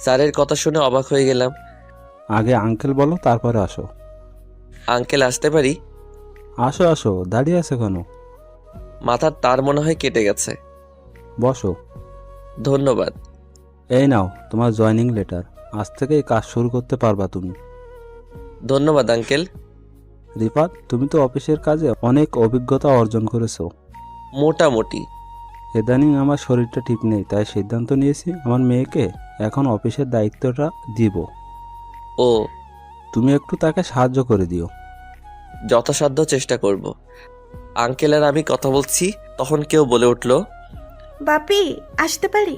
স্যারের কথা শুনে অবাক হয়ে গেলাম। আগে আঙ্কেল বলো, তারপরে আসো। আঙ্কেল আসতে পারি? আসো আসো, দাঁড়িয়ে আছে কেন? মাথার তার মনে হয় কেটে গেছে। বসো। ধন্যবাদ। এই নাও তোমার জয়েনিং লেটার। আজ থেকে কাজ শুরু করতে পারবা তুমি। ধন্যবাদ আঙ্কেল। রিফাত, তুমি তো অফিসের কাজে অনেক অভিজ্ঞতা অর্জন করেছো। মোটামুটি। ইদানিং আমার শরীরটা ঠিক নেই, তাই সিদ্ধান্ত নিয়েছি আমার মেয়েকে এখন অফিসের দায়িত্বটা দিব। ও, তুমি একটু তাকে সাহায্য করে দিও। যথাসাধ্য চেষ্টা করব। আঙ্কেল আর আমি কথা বলছি, তখন কেউ বলে উঠল, বাপি, আসতে পারি?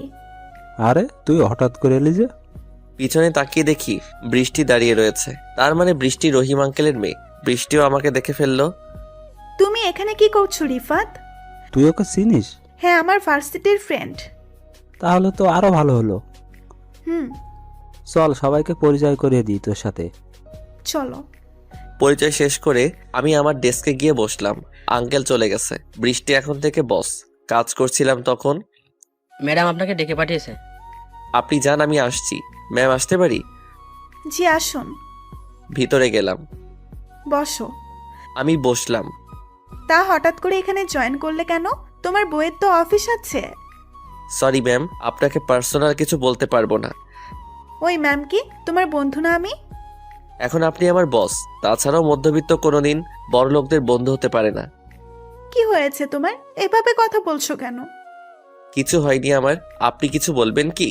আরে তুই হঠাৎ করে এলি যে? পিছনে তাকিয়ে দেখি বৃষ্টি দাঁড়িয়ে রয়েছে। তার মানে বৃষ্টি রহিম আঙ্কেলের মেয়ে। বৃষ্টিও আমাকে দেখে ফেললো। তুমি এখানে কি করছো রিফাত? তুই ওকে চিনিস? হ্যাঁ, আমার ভার্সিটির ফ্রেন্ড। তাহলে তো আরো ভালো হলো। হুম, চল সবাইকে পরিচয় করিয়ে দিই তোর সাথে। চলো। পরিচয় শেষ করে আমি আমার ডেস্কে গিয়ে বসলাম। আঙ্কেল চলে গেছে। বৃষ্টি এখন থেকে বস। কাজ করছিলাম তখন। ম্যাডাম আপনাকে ডেকে পাঠিয়েছে। আপনি যান, আমি আসছি। ম্যাম আসতে পারি? জি, আসুন। ভিতরে গেলাম। বসো। আমি বসলাম। তা হঠাৎ করে এখানে জয়েন করলে কেন? তোমার বইয়ের তো অফিস আছে। সরি ম্যাম, আপনাকে পার্সোনাল কিছু বলতে পারবো না। ওই ম্যাম কি তোমার বন্ধু না আমি? এখন আপনি আমার বস। তাছাড়াও মধ্যবিত্ত কোনোদিন বড় লোকদের বন্ধু হতে পারে না। কি হয়েছে তোমার? এভাবে কথা বলছো কেন? কিছু হয়নি আমার। আপনি কিছু বলবেন কি?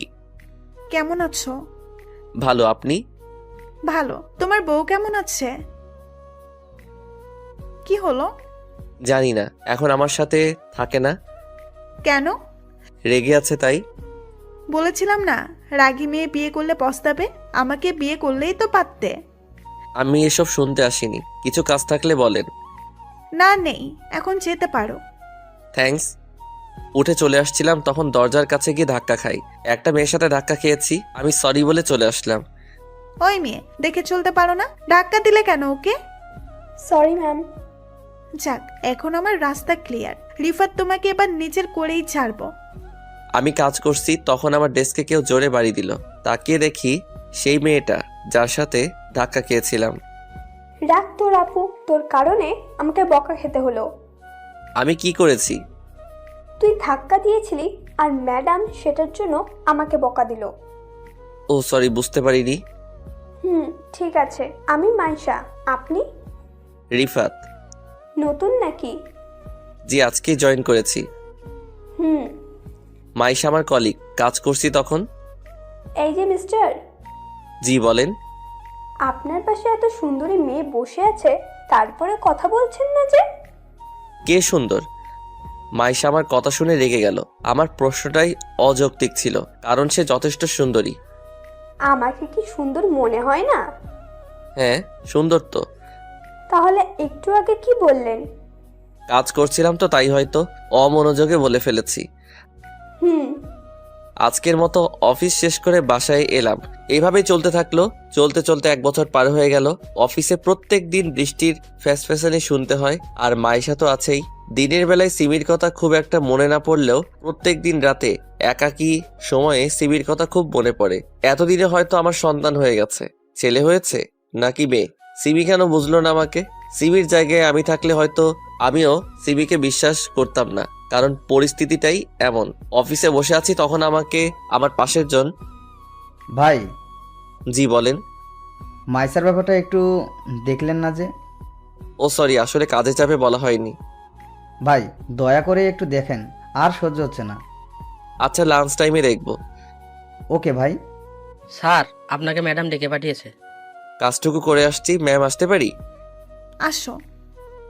কেমন আছো? ভালো, আপনি? ভালো। তোমার বউ কেমন আছে? কি হলো? জানি না, এখন আমার সাথে থাকে না। কেন? রেগে আছে তাই? বলেছিলাম না, রাগী মেয়ে বিয়ে করলে পস্তাবে। আমাকে বিয়ে করলেই তো পারতে। আমি এসব শুনতে আসিনি, কিছু কাজ থাকলে বলেন। না, নেই, এখন যেতে পারো। থ্যাঙ্কস। উঠে চলে আসছিলাম তখন দরজার কাছে গিয়ে ধাক্কা খাই। একটা মেয়ের সাথে ধাক্কা খেয়েছি, আমি সরি বলে চলে আসলাম। ওই মেয়ে, দেখে চলতে পারো না? ধাক্কা দিলে কেন ওকে? Sorry ma'am. যাক, এখন আমার রাস্তা ক্লিয়ার। রিফাত তোমাকে এবার নিজের করেই ছাড়বো। আমি কাজ করছি তখন আমার ডেস্কে কেউ জোরে বাড়ি দিল। তাকিয়ে দেখি সেই মেয়েটা যার সাথে ধাক্কা খেয়েছিলাম। রাখ তোর আপু, তোর কারণে আমাকে বকা খেতে হলো। আমি কি করেছি? তুই ধাক্কা দিয়েছিলি আর ম্যাডাম সেটার জন্য আমাকে বকা দিল। ও সরি, বুঝতে পারিনি। ঠিক আছে, আমি মাইশা। আপনি? রিফাত। নতুন নাকি? জি, আজকেই জয়েন করেছি। মাইশা আমার কলিগ, কাজ করছি তখন। এই যে মিস্টার, জি বলেন। আপনার পাশে এত সুন্দরী মেয়ে বসে আছে, তারপরে কথা বলছেন না যে? কে সুন্দর? মাইশা আমার কথা শুনে রেগে গেল। আমার প্রশ্নটাই অযৌক্তিক ছিল, কারণ সে যথেষ্ট সুন্দরী। আমাকে কি সুন্দর মনে হয় না? হ্যাঁ, সুন্দর তো। তাহলে একটু আগে কি বললেন? কাজ করছিলাম তো, তাই হয়তো অমনোযোগে বলে ফেলেছি। আজকের মতো অফিস শেষ করে বাসায় এলাম। এইভাবেই চলতে থাকলো। চলতে চলতে 1 বছর পার হয়ে গেল। অফিসে প্রত্যেক দিন বৃষ্টির ফ্যাসফ্যাসানি শুনতে হয়, আর মাইশা তো আছেই। দিনের বেলায় সিমির কথা খুব একটা মনে না পড়লেও প্রত্যেক দিন রাতে একাকী সময়ে সিমির কথা খুব মনে পড়ে। এতদিনে হয়তো আমার সন্তান হয়ে গেছে। ছেলে হয়েছে নাকি মেয়ে? সিমি কেন বুঝলো না আমাকে? সিমির জায়গায় আমি থাকলে হয়তো আমিও সিমিকে বিশ্বাস করতাম না, কারণ পরিস্থিতিটাই এমন। অফিসে বসে আছি তখন আমাকে আমার পাশের জন। ভাই। জি বলেন। মাইসার ব্যাপারটা একটু দেখলেন না যে? ও সরি, আসলে কাজে চাপে বলা হয়নি। ভাই, দয়া করে একটু দেখেন, আর সহ্য হচ্ছে না। আচ্ছা, লাঞ্চ টাইমে দেখবো। ওকে ভাই। স্যার, আপনাকে ম্যাডাম ডেকে পাঠিয়েছে। কাজটুকু করে আসছি, ম্যাম আসতে পারি? আসো।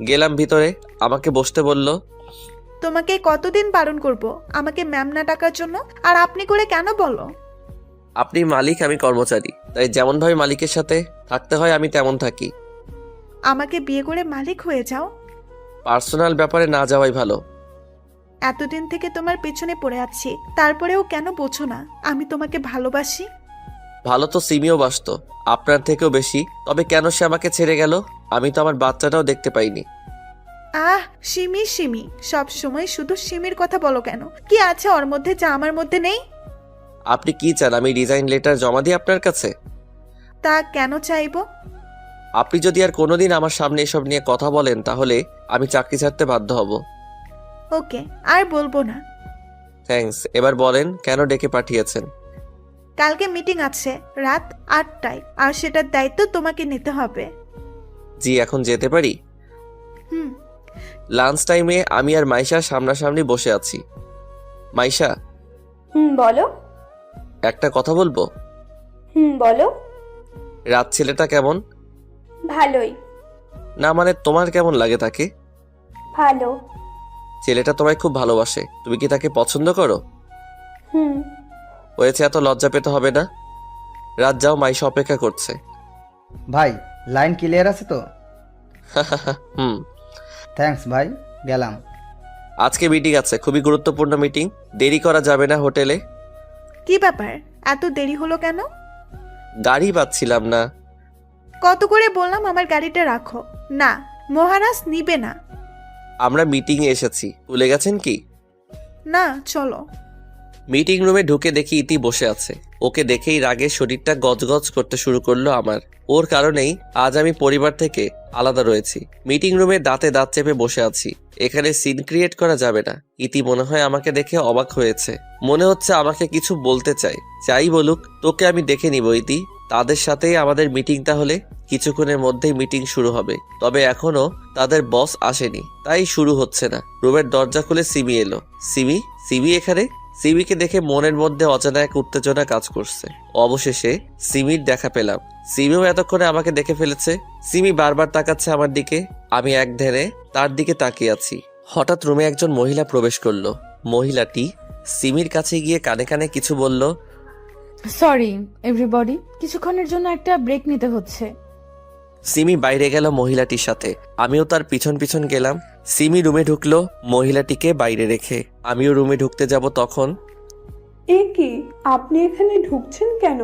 গেলাম ভিতরে, আমাকে বসতে বলল। তোমাকে কতদিন বারণ করব আমাকে ম্যাম না ডাকার জন্য? আর আপনি করে কেন বলো? আপনি মালিক, আমি কর্মচারী, তাই যেমন ভাবে মালিকের সাথে থাকতে হয় আমি তেমন থাকি। আমাকে বিয়ে করে মালিক হয়ে যাও। পার্সোনাল ব্যাপারে না যাওয়াই ভালো। এতদিন থেকে তোমার পেছনে পড়ে আছি, তারপরেও কেন বোঝো না আমি তোমাকে ভালোবাসি? ভালো তো সিমিও বাসতো, আপনার থেকেও বেশি। তবে কেন সে আমাকে ছেড়ে গেল? আমি তো আমার বাচ্চাটাও দেখতে পাইনি। আহ, সিমি সিমি, সব সময় শুধু সিমির কথা বলো কেন? কি আছে ওর মধ্যে যা আমার মধ্যে নেই? আপনি কি চান আমি রিজাইন লেটার জমা দিই আপনার কাছে? তা কেন চাইবো? আপনি যদি আর কোনোদিন আমার সামনে এসব নিয়ে কথা বলেন তাহলে আমি চাকরি ছাড়তে বাধ্য হব। ওকে, আর বলবো না। থ্যাঙ্কস। এবার বলেন কেন ডেকে পাঠিয়েছেন? কালকে মিটিং আছে রাত 8টায়, আর সেটার দায়িত্ব তোমাকে নিতে হবে। জি, এখন যেতে পারি? লাঞ্চ টাইমে আমি আর মাইশা সামনাসামনি বসে আছি। মাইশা। বলো। একটা কথা বলবো। বলো। রাত ছেলেটা কেমন? ভালোই। না মানে তোমার কেমন লাগে তাকে? ভালো। ছেলেটা তোমায় খুব ভালোবাসে, তুমি কি তাকে পছন্দ করো? হয়েছে, এত লজ্জা পেতে হবে না। রাত যাও, মাইশা অপেক্ষা করছে। ভাই, লাইন ক্লিয়ার আছে তো? হুম। থ্যাঙ্কস ভাই, গেলাম। আজকে মিটিং আছে, খুবই গুরুত্বপূর্ণ মিটিং, দেরি করা যাবে না হোটেলে। কি ব্যাপার, এত দেরি হলো কেন? গাড়ি পাচ্ছিলাম না। কত করে বললাম আমার গাড়িটা রাখো। না, মহারাজ নিবে না। আমরা মিটিং এ এসেছি, ভুলে গেছেন কি? না, চলো। মিটিং রুমে ঢুকে দেখি ইতি বসে আছে। ওকে দেখেই রাগে শরীরটা গজগজ করতে শুরু করলো আমার। ওর কারণেই আজ আমি পরিবার থেকে আলাদা রয়েছি। মিটিং রুমে দাঁতে দাঁত চেপে বসে আছি। এখানে সিন ক্রিয়েট করা যাবে না। ইতি মনে হয় আমাকে দেখে অবাক হয়েছে, মনে হচ্ছে আমাকে কিছু বলতে চাই। যাই বলুক, তোকে আমি দেখে নিব ইতি। তাদের সাথেই আমাদের মিটিং, তাহলে কিছুক্ষণের মধ্যেই মিটিং শুরু হবে। তবে এখনো তাদের বস আসেনি, তাই শুরু হচ্ছে না। রুমের দরজা খুলে সিমি এলো। সিমি? সিমি এখানে? সিমিকে দেখে মনের মধ্যে অজানা এক উত্তেজনা কাজ করছে। অবশেষে সিমির দেখা পেলাম। সিমিও এতক্ষণে আমাকে দেখে ফেলেছে। সিমি বারবার তাকাচ্ছে আমার দিকে, আমি এক ধ্যানে তার দিকে তাকিয়ে আছি। হঠাৎ রুমে একজন মহিলা প্রবেশ করলো। মহিলাটি সিমির কাছে গিয়ে কানে কানে কিছু বলল। সরি এভরিবডি, কিছুক্ষণের জন্য একটা ব্রেক নিতে হচ্ছে। সিমি বাইরে গেল মহিলাটির সাথে, আমিও তার পিছন পিছন গেলাম। সিমি রুমে ঢুকলো মহিলাটিকে বাইরে রেখে, আমিও রুমে ঢুকতে যাব তখন। এ কি, আপনি এখানে ঢুকছেন কেন?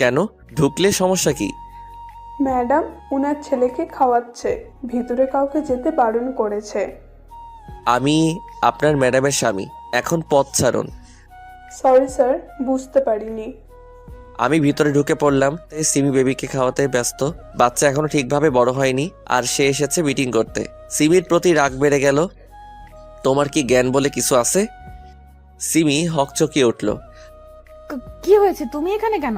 কেন, ঢুকলে সমস্যা কি? ম্যাডাম ওনার ছেলেকে খাওয়াচ্ছে, ভিতরে কাউকে যেতে বারণ করেছে। আমি আপনার ম্যাডামের স্বামী, এখন পথ ছাড়ুন। সরি স্যার, বুঝতে পারিনি। আমি ভিতরে ঢুকে পড়লাম। সিমি বেবিকে খাওয়াতে ব্যস্ত, বাচ্চা এখনো ঠিকভাবে বড় হয়নি, আর সে এসেছে মিটিং করতে। সিমির প্রতি রাগ বেড়ে গেল। তোমার কি জ্ঞান বলে কিছু আছে? সিমি হকচকিয়ে উঠল। কি হয়েছে, তুমি এখানে কেন?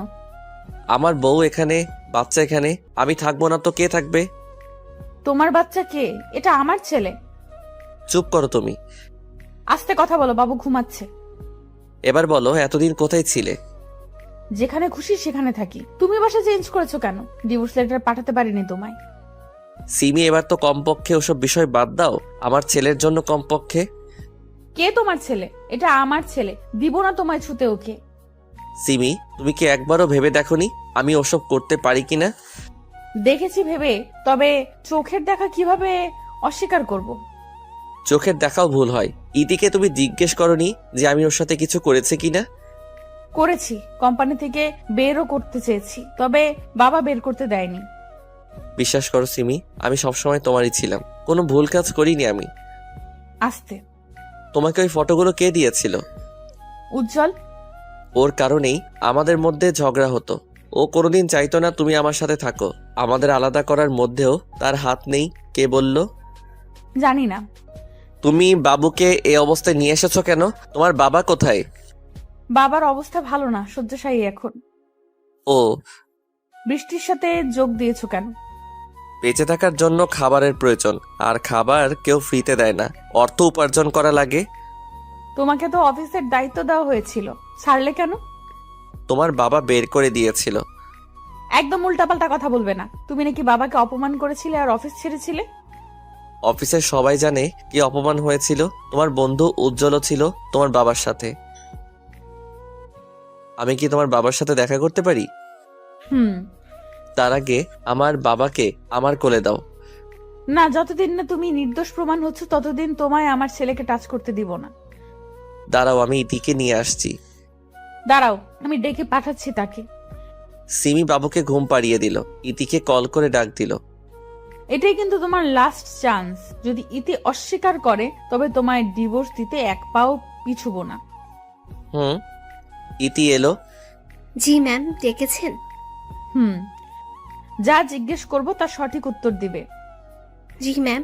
আমার বউ এখানে, বাচ্চা এখানে, আমি থাকবো না তো কে থাকবে? তোমার বাচ্চা কে? এটা আমার ছেলে। চুপ করো তুমি। আস্তে কথা বলো, বাবু ঘুমাচ্ছে। এবার বলো, এতদিন কোথায় ছিলে? যেখানে খুশি সেখানে থাকি। তুমি বাসা চেঞ্জ করেছো কেন? ডিভোর্স লেটার পাঠাতে পারিনি তোমায়। সিমি এবার তো কমপক্ষে ওসব বিষয় বাদ দাও, আমার ছেলের জন্য কমপক্ষে। কে তোমার ছেলে? এটা আমার ছেলে, দিব না তোমায় ছুতে ওকে। সিমি, তুমি কি একবারও ভেবে দেখোনি আমি ওসব করতে পারি কিনা? দেখেছি ভেবে, তবে চোখের দেখা কিভাবে অস্বীকার করব? চোখের দেখাও ভুল হয়। ইতিকে তুমি জিজ্ঞেস করনি যে আমি ওর সাথে কিছু করেছে কিনা? করেছি, কোম্পানি থেকে বেরও করতে চেয়েছি, তবে বাবা বের করতে দেয়নি। বিশ্বাস করো সিমি, আমি সবসময় তোমারই ছিলাম, কোনো ভুল কাজ করিনি আমি। আস্তে। তোমাকে ওই ফটোগুলো কে দিয়েছিল? উজ্জ্বল। ওর কারণেই আমাদের মধ্যে ঝগড়া হতো। ও কোনোদিন চাইতো না তুমি আমার সাথে থাকো। আমাদের আলাদা করার মধ্যেও তার হাত নেই। কে বলল? জানি না। তুমি বাবুকে এই অবস্থায় নিয়ে এসেছো কেন? তোমার বাবা কোথায়? বাবার অবস্থা ভালো না, শয্যাশায়ী এখন। ও। বৃষ্টির সাথে যোগ দিয়েছো কেন? বেঁচে থাকার জন্য খাবারের প্রয়োজন, আর খাবার কেউ ফ্রিতে দেয় না, অর্থ উপার্জন করা লাগে। তোমাকে তো অফিসের দায়িত্ব দেওয়া হয়েছিল, ছাড়লে কেন? তোমার বাবা বের করে দিয়েছিল। একদম উল্টাপাল্টা কথা বলবে না। তুমি নাকি বাবাকে অপমান করেছিলে আর অফিস ছেড়েছিলে। অফিসের সবাই জানে কি অপমান হয়েছিল। তোমার বন্ধু উজ্জ্বলও ছিল তোমার বাবার সাথে। আমি কি তোমার বাবার সাথে দেখা করতে পারি? তার আগে আমার বাবাকে আমার কোলে দাও। না, যতদিন না তুমি নির্দোষ প্রমাণ হচ্ছে ততদিন তোমায় আমার ছেলেকে টাচ করতে দিব না। দাঁড়াও, আমি ইতিকে নিয়ে আসছি। দাঁড়াও, আমি ডেকে পাঠাচ্ছি তাকে। সিমি বাবুকে ঘুম পাড়িয়ে দিল, ইতিকে কল করে ডাক দিল। এটাই কিন্তু তোমার লাস্ট চান্স। যদি ইতি অস্বীকার করে তবে তোমায় ডিভোর্স দিতে এক পাও পিছুব না। ইতি এলো। জি ম্যাম, ডেকেছেন? যা জিজ্ঞেস করব তার সঠিক উত্তর দিবে। জি ম্যাম।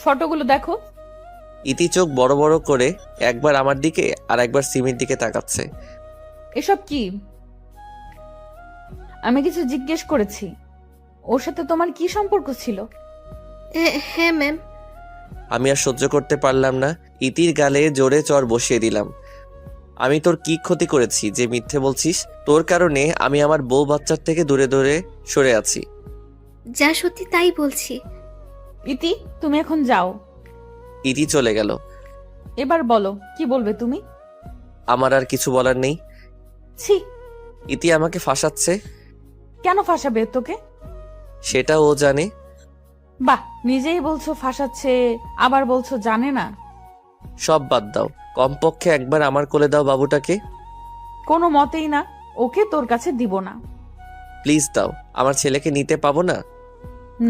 ফটোগুলো দেখো। ইতি চোখ বড় বড় করে একবার আমার দিকে আর একবার সিমির দিকে তাকাচ্ছে। এসব কি? আমি কিছু জিজ্ঞেস করেছি। ওর সাথে তোমার কি সম্পর্ক ছিল? হ্যাঁ ম্যাম। আমি আর সহ্য করতে পারলাম না, ইতির গালে জোরে চড় বসিয়ে দিলাম। আমি তোর কি ক্ষতি করেছি যে মিথ্যে বলছিস? তোর কারণে আমি আমার বউ বাচ্চার থেকে দূরে দূরে সরে আছি। যা সত্যি তাই বলছি। ইতি, তুমি এখন যাও। ইতি চলে গেল। এবার বলো, কি বলবে তুমি? আমার আর কিছু বলার নেই। ছি। ইতি আমাকে ফাঁসাচ্ছে। কেন ফাঁসাবে তোকে? সেটা ও জানে। বাহ, নিজেই বলছো ফাঁসাচ্ছে, আবার বলছো জানে না। সব বাদ দাও, কমপক্ষে একবার আমার কোলে দাও বাবুটাকে। কোনো মতেই না, ওকে তোর কাছে দিব না। প্লিজ দাও, আমার ছেলেকে নিতে পাবো না।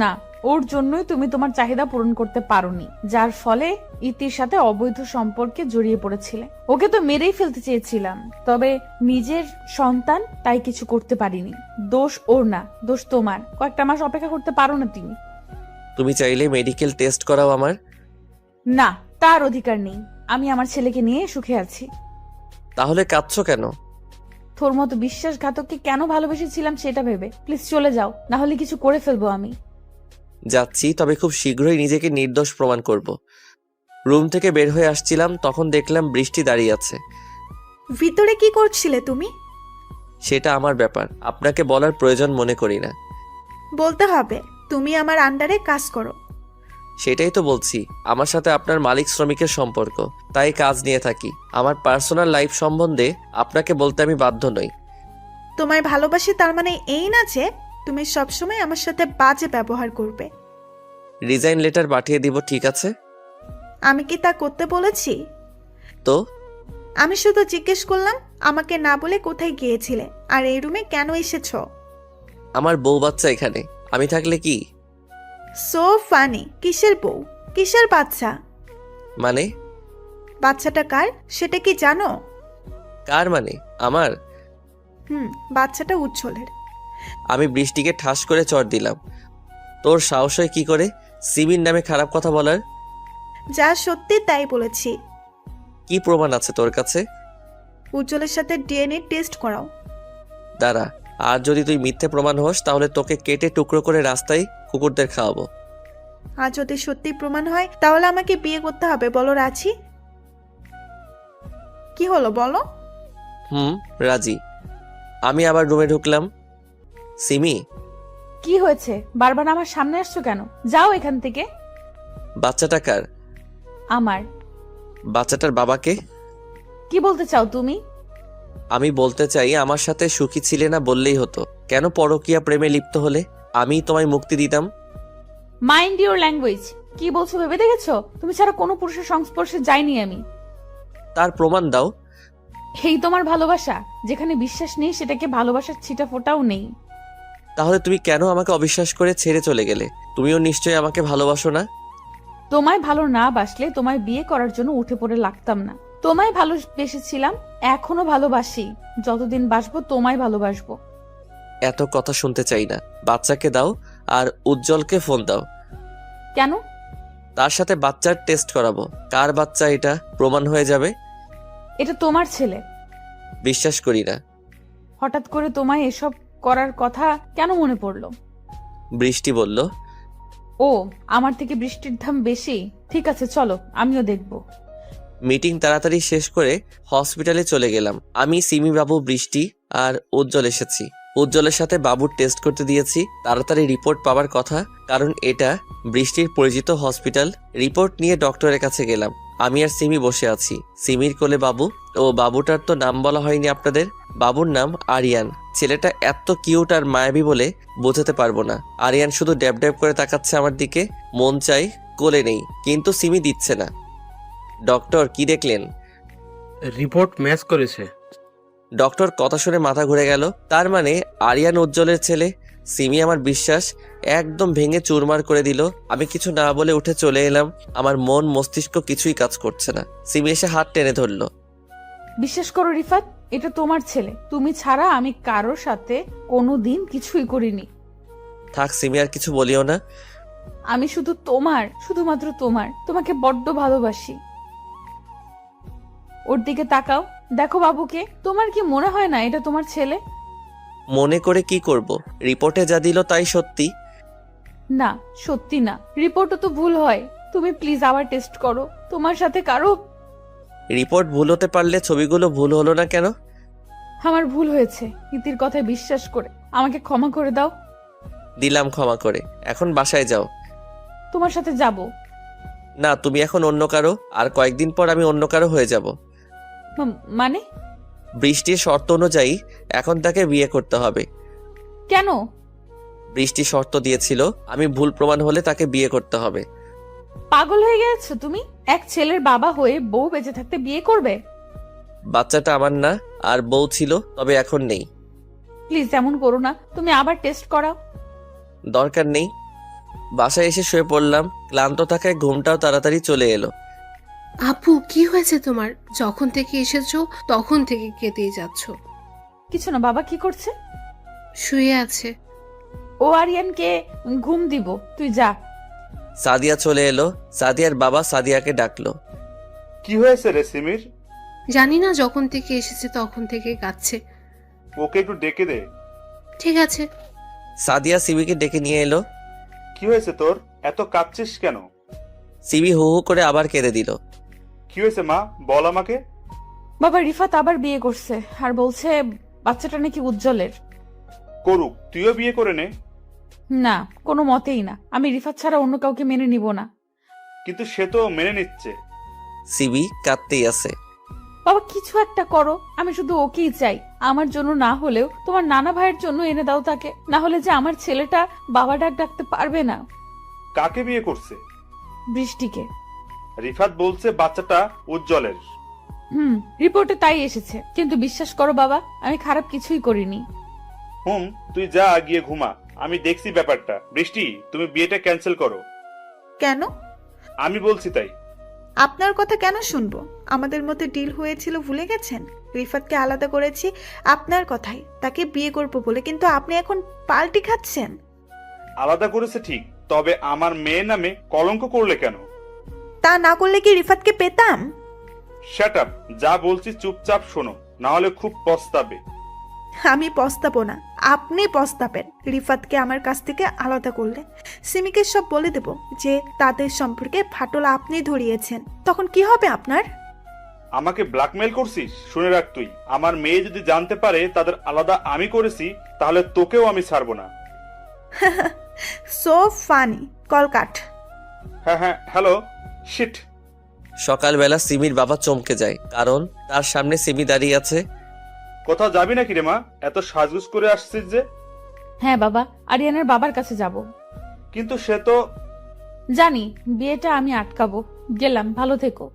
না, ওর জন্যই তুমি তোমার চাহিদা পূরণ করতে পারোনি, যার ফলে ইতির সাথে অবৈধ সম্পর্কে জড়িয়ে পড়েছিলে। ওকে তো মেরেই ফেলতে চেয়েছিলাম, তবে নিজের সন্তান তাই কিছু করতে পারিনি। দোষ ওর না, দোষ তোমার। কয়েকটা মাস অপেক্ষা করতে পারো না তুমি? তুমি চাইলে মেডিকেল টেস্ট করাও আমার। না, তার অধিকার নেই। আমি আমার ছেলেকে নিয়ে সুখে আছি। তাহলে কাঁদছো কেন? তোর মতো বিশ্বাসঘাতককে কেন ভালোবেসেছিলাম সেটা ভেবে। প্লিজ চলে যাও, না হলে কিছু করে ফেলবো আমি। যাচ্ছি, তবে খুব শীঘ্রই নিজেকে নির্দোষ প্রমাণ করব। রুম থেকে বের হয়ে আসছিলাম, তখন দেখলাম বৃষ্টি দাঁড়িয়ে আছে। ভিতরে কি করছিলে তুমি? সেটা আমার ব্যাপার, আপনাকে বলার প্রয়োজন মনে করি না। বলতে হবে, তুমি আমার আন্ডারে কাজ করো। সেটাই তো বলছি, আমার সাথে আপনার মালিক শ্রমিকের সম্পর্ক, তাই কাজ নিয়ে থাকি। আমার পার্সোনাল লাইফ সম্বন্ধে আপনাকে বলতে আমি বাধ্য নই। তোমায় ভালোবাসি তার মানে এই না যে তুমি সবসময় আমার সাথে বাজে ব্যবহার করবে। রিজাইন লেটার পাঠিয়ে দিব, ঠিক আছে? আমি কি তা করতে বলেছি? তো আমি শুধু জিজ্ঞেস করলাম আমাকে না বলে কোথায় গিয়েছিলে আর এই রুমে কেন এসেছো। আমার বউ বাচ্চা এখানে, আমি থাকলে কি? So funny. কিসের বউ, কিসের বাচ্চা? মানে? বাচ্চাটা কার সেটা কি জানো? কার মানে? আমার? বাচ্চাটা উজ্জ্বলের। আমি বৃষ্টিকে ঠাস করে চড় দিলাম। তোর সাহস হয় কি করে সিমির নামে খারাপ কথা বলার? যা সত্যি তাই বলেছি। কি প্রমাণ আছে তোর কাছে? উজ্জ্বলের সাথে ডিএনএ টেস্ট করাও। দাঁড়া, আর যদি তুই মিথ্যে প্রমাণ হোস তাহলে তোকে কেটে টুকরো করে রাস্তায় কুকুরদের খাওয়াবো। আর যদি সত্যি প্রমাণ হয় তাহলে আমাকে বিয়ে করতে হবে, বলো রাজি? কি হলো বলো? রাজি। আমি আবার রুমে ঢুকলাম। সিমি, কি হয়েছে? বারবার আমার সামনে আসছো কেন? যাও এখান থেকে। বাচ্চাটা কার? আমার। বাচ্চাটার বাবাকে? কি বলতে চাও তুমি? আমি বলতে চাই আমার সাথে সুখী ছিলে না বললেই হতো, কেন পরকীয়া প্রেমে লিপ্ত হলে? আমি তোমায় মুক্তি দিতাম। Mind your language. কি বলছো ভেবে দেখেছো? তুমি ছাড়া কোনো পুরুষের সংস্পর্শে যাইনি আমি। তার প্রমাণ দাও। এই তোমার ভালোবাসা, যেখানে বিশ্বাস নেই সেটাকে ভালোবাসার ছিটা ফোটাও নেই। তাহলে তুমি কেন আমাকে অবিশ্বাস করে ছেড়ে চলে গেলে? তুমিও নিশ্চয়ই আমাকে ভালোবাসো না? তোমায় ভালো না বাসলে তোমায় বিয়ে করার জন্য উঠে পড়ে লাগতাম না। তোমায় ভালোবেসেছিলাম, এখনো ভালোবাসি। যতদিন বাসবো তোমায় ভালোবাসবো। এত কথা শুনতে চাই না। বাচ্চাকে দাও আর উজ্জ্বলকে ফোন দাও। কেন? তার সাথে বাচ্চার টেস্ট করাবো। কার বাচ্চা এটা প্রমাণ হয়ে যাবে। এটা তোমার ছেলে। বিশ্বাস করি না। হঠাৎ করে তোমায় এসব করার কথা কেন মনে পড়লো? বৃষ্টি বলল। ও, আমার থেকে বৃষ্টির দাম বেশি। ঠিক আছে চলো, আমিও দেখবো। মিটিং তাড়াতাড়ি শেষ করে হসপিটালে চলে গেলাম। আমি, সিমি বাবু, বৃষ্টি আর উজ্জ্বল এসেছি। উজ্জ্বলের সাথে বাবুর টেস্ট করতে দিয়েছি। তাড়াতাড়ি রিপোর্ট পাওয়ার কথা, কারণ এটা বৃষ্টির পরিচিত হসপিটাল। রিপোর্ট নিয়ে ডক্টরের কাছে গেলাম। আমি আর সিমি বসে আছি। সিমির কোলে বাবু। ও বাবুটার তো নাম বলা হয়নি আপনাদের। বাবুর নাম আরিয়ান। ছেলেটা এত কিউট আর মায়াবী বলে বোঝাতে পারবো না। আরিয়ান শুধু ড্যাব ড্যাব করে তাকাচ্ছে আমার দিকে। মন চাই কোলে নেই, কিন্তু সিমি দিচ্ছে না। ডক্টর, কি দেখলেন? রিপোর্ট ম্যাচ করেছে। ডক্টর কথা শুনে মাথা ঘুরে গেল। তার মানে আরিয়ান উজ্জ্বলের ছেলে। সিমি আমার বিশ্বাস একদম ভেঙে চুরমার করে দিল। আমি কিছু না বলে উঠে চলে এলাম। আমার মন মস্তিষ্ক কিছুই কাজ করছে না। সিমি এসে হাত টেনে ধরলো। বিশ্বাস করো রিফাত, এটা তোমার ছেলে। তুমি ছাড়া আমি কারোর সাথে কোনোদিন কিছুই করিনি। থাক সিমি, আর কিছু বলিও না। আমি শুধু তোমার, শুধুমাত্র তোমার। তোমাকে বড্ড ভালোবাসি। ওর দিকে তাকাও, দেখো বাবুকে। তোমার কি মনে হয় না এটা তোমার ছেলে? মনে করে কি করব? রিপোর্টে যা দিল তাই সত্যি। না, সত্যি না। রিপোর্টও তো ভুল হয়। তুমি প্লিজ আবার টেস্ট করো। তোমার সাথে কারো। রিপোর্ট ভুল হতে পারলে ছবিগুলো ভুল হলো না কেন? আমার ভুল হয়েছে। ইতির কথায় বিশ্বাস করে আমাকে ক্ষমা করে দাও। দিলাম ক্ষমা করে। এখন বাসায় যাও। তোমার সাথে যাব না, তুমি এখন অন্য কারো, আর কয়েকদিন পর আমি অন্য কারো হয়ে যাব। মানে? বৃষ্টির শর্ত অনুযায়ী এখন তাকে বিয়ে করতে হবে। কেন? বৃষ্টি শর্ত দিয়েছিল আমি ভুল প্রমাণ হলে তাকে বিয়ে করতে হবে। পাগল হয়ে গেছো তুমি? এক ছেলের বাবা হয়ে বউ বেঁচে থাকতে বিয়ে করবে? বাচ্চাটা আমার না, আর বউ ছিল, তবে এখন নেই। প্লিজ এমন করো না। তুমি আবার টেস্ট করাও। দরকার নেই। বাসায় এসে শুয়ে পড়লাম। ক্লান্ত থাকায় ঘুমটাও তাড়াতাড়ি চলে এলো। আপু, কি হয়েছে তোমার? যখন থেকে এসেছো তখন থেকে কেঁদেই যাচ্ছ। কিছু না। বাবা কি করছে? শুয়ে আছে। ও আরিয়ানকে ঘুম দিব, তুই যা। সাদিয়া চলে এলো। সাদিয়ার বাবা সাদিয়াকে ডাকলো। কি হয়েছে রে সিমির? জানি না, যখন থেকে এসেছে তখন থেকে কাঁদছে। ওকে একটু ডেকে দে। ঠিক আছে। সাদিয়া সিমিকে ডেকে নিয়ে এলো। কি হয়েছে তোর? এত কাঁদছিস কেন? সিমি হু হু করে আবার কেঁদে দিল। কি হয়েছে মা, বল আমাকে। বাবা রিফাত আবার বিয়ে করছে আর বলছে বাচ্চাটা নাকি উজ্জ্বলের। করুক, তুইও বিয়ে করে নে। না, কোনো মতেই না। আমি রিফাত ছাড়া অন্য কাউকে মেনে নিব না। কিন্তু সে তো মেনে নিচ্ছে। সিমি কাঁদতেই আছে। বাবা কিছু একটা করো, আমি শুধু ওকেই চাই। আমার জন্য না হলেও তোমার নানা ভাইয়ের জন্য এনে দাও তাকে, না হলে যে আমার ছেলেটা বাবা ডাক ডাকতে পারবে না। কাকে বিয়ে করছে? বৃষ্টিকে। রিফাত বলছে বাচ্চাটা উজ্জ্বলের। রিপোর্টে তাই এসেছে, কিন্তু বিশ্বাস করো বাবা, আমি খারাপ কিছুই করিনি। তুই যা গিয়ে ঘুমা, আমি দেখছি ব্যাপারটা। বৃষ্টি, তুমি বিয়েটা ক্যান্সেল করো। কেন? আমি বলছি তাই। আপনার কথা কেন শুনবো? আমাদের মধ্যে ডিল হয়েছিল ভুলে গেছেন? রিফাতকে আলাদা করেছি আপনার কথাই, তাকে বিয়ে করবো বলে, কিন্তু আপনি এখন পাল্টি খাচ্ছেন। আলাদা করেছে ঠিক, তবে আমার মেয়ে নামে কলঙ্ক করলে কেন? তা না করলে কি রিফাতকে পেতাম? শাট আপ, যা বলছি চুপচাপ শোনো, না হলে খুব পস্তাবে। আমি পস্তাবো না, আপনি পস্তাবেন রিফাতকে আমার কাছ থেকে আলাদা করলে। সিমিকে সব বলে দেব যে তাদের সম্পর্কে ফাটল আপনি ধরিয়েছেন, তখন কি হবে আপনার? আমাকে ব্ল্যাকমেল করছিস? শুনে রাখ, তুই আমার মেয়ে যদি জানতে পারে তাদের আলাদা আমি করেছি, তাহলে তোকেও আমি ছাড়বো না। So funny. কল কাট। হ্যাঁ, হ্যালো। শিট। সকালবেলা সিমির বাবা চমকে যায়, কারণ তার সামনে সিমি দাঁড়িয়ে আছে। কোথাও যাবি নাকি রে মা? এত সাজগুজ করে আসছিস যে? হ্যাঁ বাবা, আরিয়ানের বাবার কাছে যাব। কিন্তু সে তো। জানি, বিয়েটা আমি আটকাবো। গেলাম, ভালো থেকো।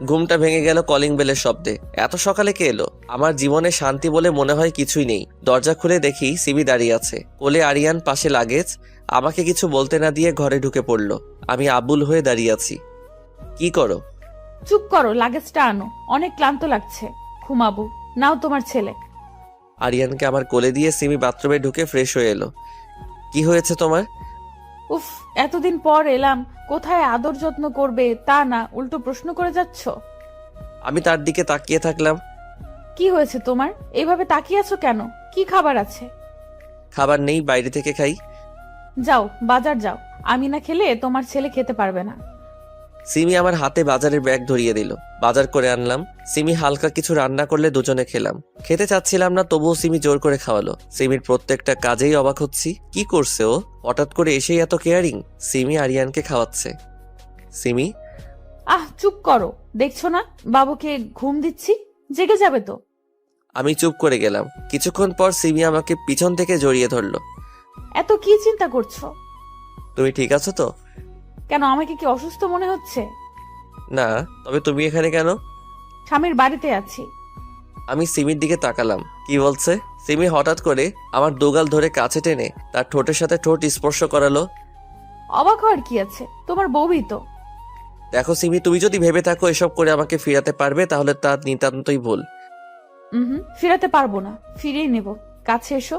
ঘুমটা ভেঙে গেল কলিং বেলের শব্দে। এত সকালে কে এলো? আমার জীবনে শান্তি বলে মনে হয় কিছুই নেই। দরজা খুলে দেখি সিমি দাঁড়িয়ে আছে, কোলে আরিয়ান, পাশে লাগেজ। আমাকে কিছু বলতে না দিয়ে ঘরে ঢুকে পড়লো। আমি আবুল হয়ে দাঁড়িয়ে আছি। কি করো? চুপ করো, লাগেজটা আনো, অনেক ক্লান্ত লাগছে, ঘুমাবো। নাও তোমার ছেলে। আরিয়ানকে আমার কোলে দিয়ে সিমি বাথরুমে ঢুকে ফ্রেশ হয়ে এলো। কি হয়েছে তোমার? উফ, এতদিন পর এলাম, কোথায় আদর যত্ন করবে তা না, উল্টো প্রশ্ন করে যাচ্ছ। আমি তার দিকে তাকিয়ে থাকলাম। কি হয়েছে তোমার? এইভাবে তাকিয়ে আছো কেন? কি খাবার আছে? খাবার নেই, বাইরে থেকে খাই। যাও, বাজার যাও, আমি না খেলে তোমার ছেলে খেতে পারবে না। সিমি আমার হাতে বাজারের ব্যাগ ধরিয়ে দিল। বাজার করে আনলাম। সিমি হালকা কিছু রান্না করলে দুজনে খেলাম। খেতে চাচ্ছিলাম না, তবুও সিমি জোর করে খাওয়ালো। সিমির প্রত্যেকটা কাজেই অবাক হচ্ছি। কি করছে ও? হঠাৎ করে এসেই এত কেয়ারিং। সিমি আরিয়ানকে খাওয়াচ্ছে। সিমি, চুপ করো, দেখছো না বাবুকে ঘুম দিচ্ছি, জেগে যাবে তো। আমি চুপ করে গেলাম। কিছুক্ষণ পর সিমি আমাকে পিছন থেকে জড়িয়ে ধরলো। এত কি চিন্তা করছো? তুমি ঠিক আছো তো? কেন, আমাকে কি অসুস্থ মনে হচ্ছে? না, তবে তুমি এখানে কেন? স্বামীর বাড়িতে আছি। আমি সিমির দিকে তাকালাম। কি বলছে? সিমি হঠাৎ করে আমার দুগাল ধরে কাছে টেনে তার ঠোঁটের সাথে ঠোঁট স্পর্শ করালো। অবাক হওয়ার কি আছে, তোমার বউই তো। দেখো সিমি, তুমি যদি ভেবে থাকো এসব করে আমাকে ফিরাতে পারবে, তাহলে তা নিতান্তই ভুল। ফিরাতে পারবো না, ফিরিয়ে নেব। কাছে এসো।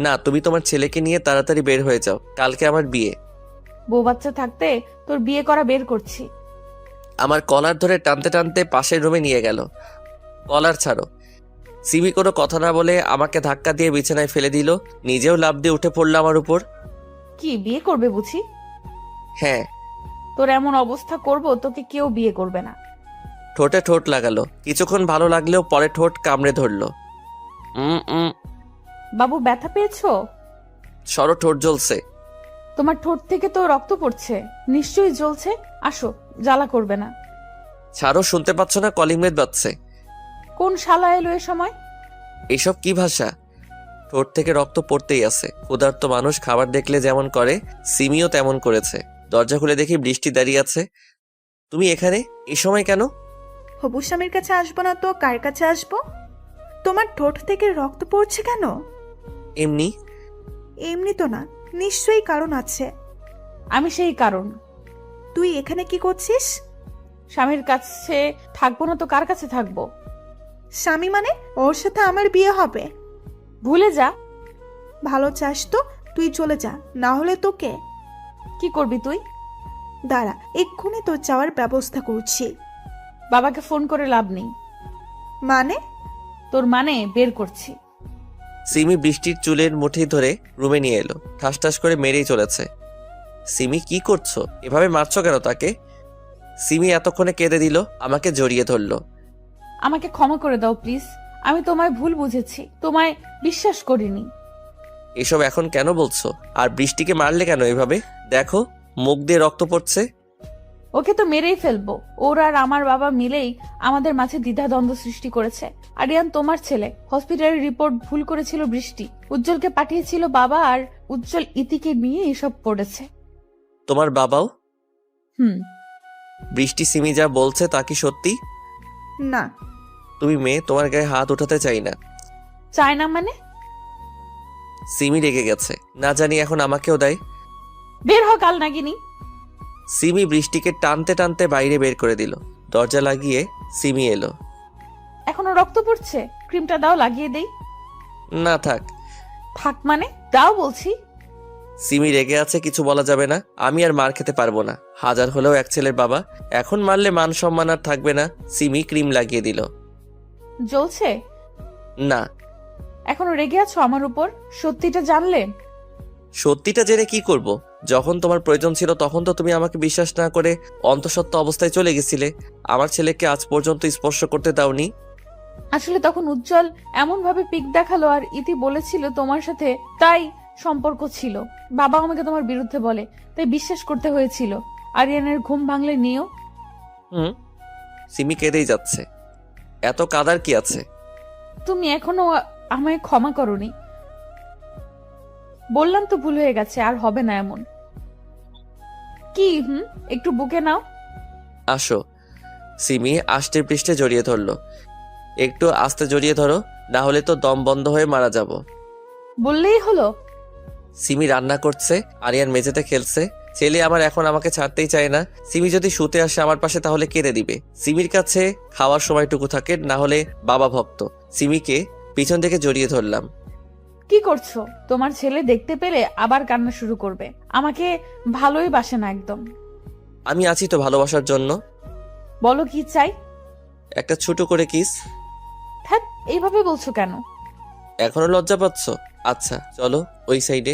না, তুমি তোমার ছেলেকে নিয়ে তাড়াতাড়ি বের হয়ে যাও, কালকে আমার বিয়ে। বউ বাচ্চা থাকতে তোর বিয়ে করা বের করছি। আমার কলার ধরে টানতে টানতে পাশের রুমে নিয়ে গেল। কলার ছাড়ো। সিমি কোনো কথা না বলে আমাকে ধাক্কা দিয়ে বিছানায় ফেলে দিল। নিজেও লাফ দিয়ে উঠে পড়লো আমার উপর। কি বিয়ে করবে বুঝি? হ্যাঁ। তোর এমন অবস্থা করব, তোকে কেউ বিয়ে করবে না। ঠোঁটে ঠোঁট লাগালো। কিছুক্ষণ ভালো লাগলেও পরে ঠোঁট কামড়ে ধরলো। বাবু, ব্যথা পেয়েছো? সরো, ঠোঁট জ্বলছে। তোমার ঠোঁট থেকে তো রক্ত পড়ছে, নিশ্চয়ই জ্বলছে। আসো, জ্বালা করবে না। ছাড়ো, শুনতে পাচ্ছ না কলিং বেল বাজছে? কোন শালা এলো এ সময়? এসব কি ভাষা? ঠোঁট থেকে রক্ত পড়তেই আছে। ক্ষুধার্ত মানুষ খাবার দেখলে যেমন করে, সিমিও তেমন করেছে। দরজা খুলে দেখি বৃষ্টি দাঁড়িয়ে আছে। তুমি এখানে এই সময় কেন? হবু স্বামীর কাছে আসবো না তো কার কাছে আসবো? তোমার ঠোঁট থেকে রক্ত পড়ছে কেন? এমনি। এমনি তো না, নিশ্চয়ই কারণ আছে। আমি সেই কারণ। তুই এখানে কি করছিস? স্বামীর কাছে থাকবো না তো কার কাছে থাকবো? স্বামী মানে? ওর সাথে আমার বিয়ে হবে। ভুলে যা। ভালো চাস তো তুই চলে যা, না হলে তোকে। কি করবি তুই? দাঁড়া, এক্ষুনি তোর যাওয়ার ব্যবস্থা করছি। বাবাকে ফোন করে লাভ নেই। মানে? তোর মানে বের করছি। সিমি বৃষ্টির চুলের মুঠি ধরে রুমে নিয়ে এলো। ঠাস ঠাস করে মেরেই চলেছে। সিমি, কি করছো? এভাবে মারছো কেন তাকে? সিমি এতক্ষণে কেঁদে দিল, আমাকে জড়িয়ে ধরলো। আমাকে ক্ষমা করে দাও প্লিজ, আমি তোমায় ভুল বুঝেছি, তোমায় বিশ্বাস করিনি। এসব এখন কেন বলছো? আর বৃষ্টিকে মারলে কেন এভাবে? দেখো, মুখ দিয়ে রক্ত পড়ছে। ওকে তো মেরেই ফেলবো। ওরা আর আমার বাবা মিলেই আমাদের মাঝে দ্বিধাদ্বন্দ্ব সৃষ্টি করেছে। আরিয়ান তোমার ছেলে, হসপিটালের রিপোর্ট ভুল করেছিল বৃষ্টি, উজ্জ্বলকে পাঠিয়েছিল বাবা, আর উজ্জ্বল ইতিকে নিয়ে এসব করেছে। তোমার বাবাও? হুম। বৃষ্টি সিমি যা বলছে তা কি সত্যি? না। তুমি মেয়ে, তোমার গায়ে হাত উঠাতে চাই না। চায় না মানে? সিমি রেগে গেছে, না জানি এখন আমাকেও দেয়। বের হ কাল নাগিনী। সিমি বৃষ্টিকে টানতে টানতে বাইরে বের করে দিল। দরজা লাগিয়ে সিমি এলো। এখনো রক্ত পড়ছে, ক্রিমটা দাও লাগিয়ে দেই। না থাক। থাক মানে? দাও বলছি। সিমি রেগে আছে, কিছু বলা যাবে না। আমি আর মার খেতে পারবো না, হাজার হলেও এক ছেলের বাবা। এখন মারলে মান সম্মান আর থাকবে না। সিমি ক্রিম লাগিয়ে দিল। জ্বলছে? না। এখনো রেগে আছো আমার উপর? সত্যিটা জানলে? সত্যিটা জেনে কি করব? যখন তোমার প্রয়োজন ছিল তখন তো তুমি আমাকে বিশ্বাস না করে অন্তঃসত্ত্বা অবস্থায় চলে গেছিলে। আমার ছেলেকে আজ পর্যন্ত স্পর্শ করতে দাওনি। আসলে তখন উজ্জ্বল এমন ভাবে পিক দেখালো আর ইতি বলেছিল তোমার সাথে তাই সম্পর্ক ছিল। বাবা আমাকে তোমার বিরুদ্ধে বলে, তাই বিশ্বাস করতে হয়েছিল। আরিয়ানের ঘুম ভাঙলে নিও। সিমি কেঁদেই যাচ্ছে। এত কাদার কি আছে? তুমি এখনো আমায় ক্ষমা করোনি। বললাম তো ভুল হয়ে গেছে, আর হবে না এমন। কি একটু বুকে নাও। আসো। সিমি আষ্টে পৃষ্ঠে জড়িয়ে ধরলো। একটু আস্তে জড়িয়ে ধরো, না হলে তো দম বন্ধ হয়ে মারা যাব। বললেই হলো। সিমি রান্না করছে, আরিয়ান মেঝেতে খেলছে। ছেলে আমার এখন আমাকে ছাড়তেই চায় না। সিমি যদি শুতে আসে আমার পাশে তাহলে কেঁদে দিবে। সিমির কাছে খাওয়ার সময়টুকু থাকে, না হলে বাবা ভক্ত। সিমিকে পিছন থেকে জড়িয়ে ধরলাম। কি করছো? তোমার ছেলে দেখতে পেলে আবার কান্না শুরু করবে। আমাকে ভালোই বাসে না একদম। আমি আছি তো ভালোবাসার জন্য। বলো কি চাই? একটা ছোট করে কিস। হ্যাঁ, এইভাবে বলছো কেন? এখনো লজ্জা পাচ্ছ? আচ্ছা চলো ওই সাইডে।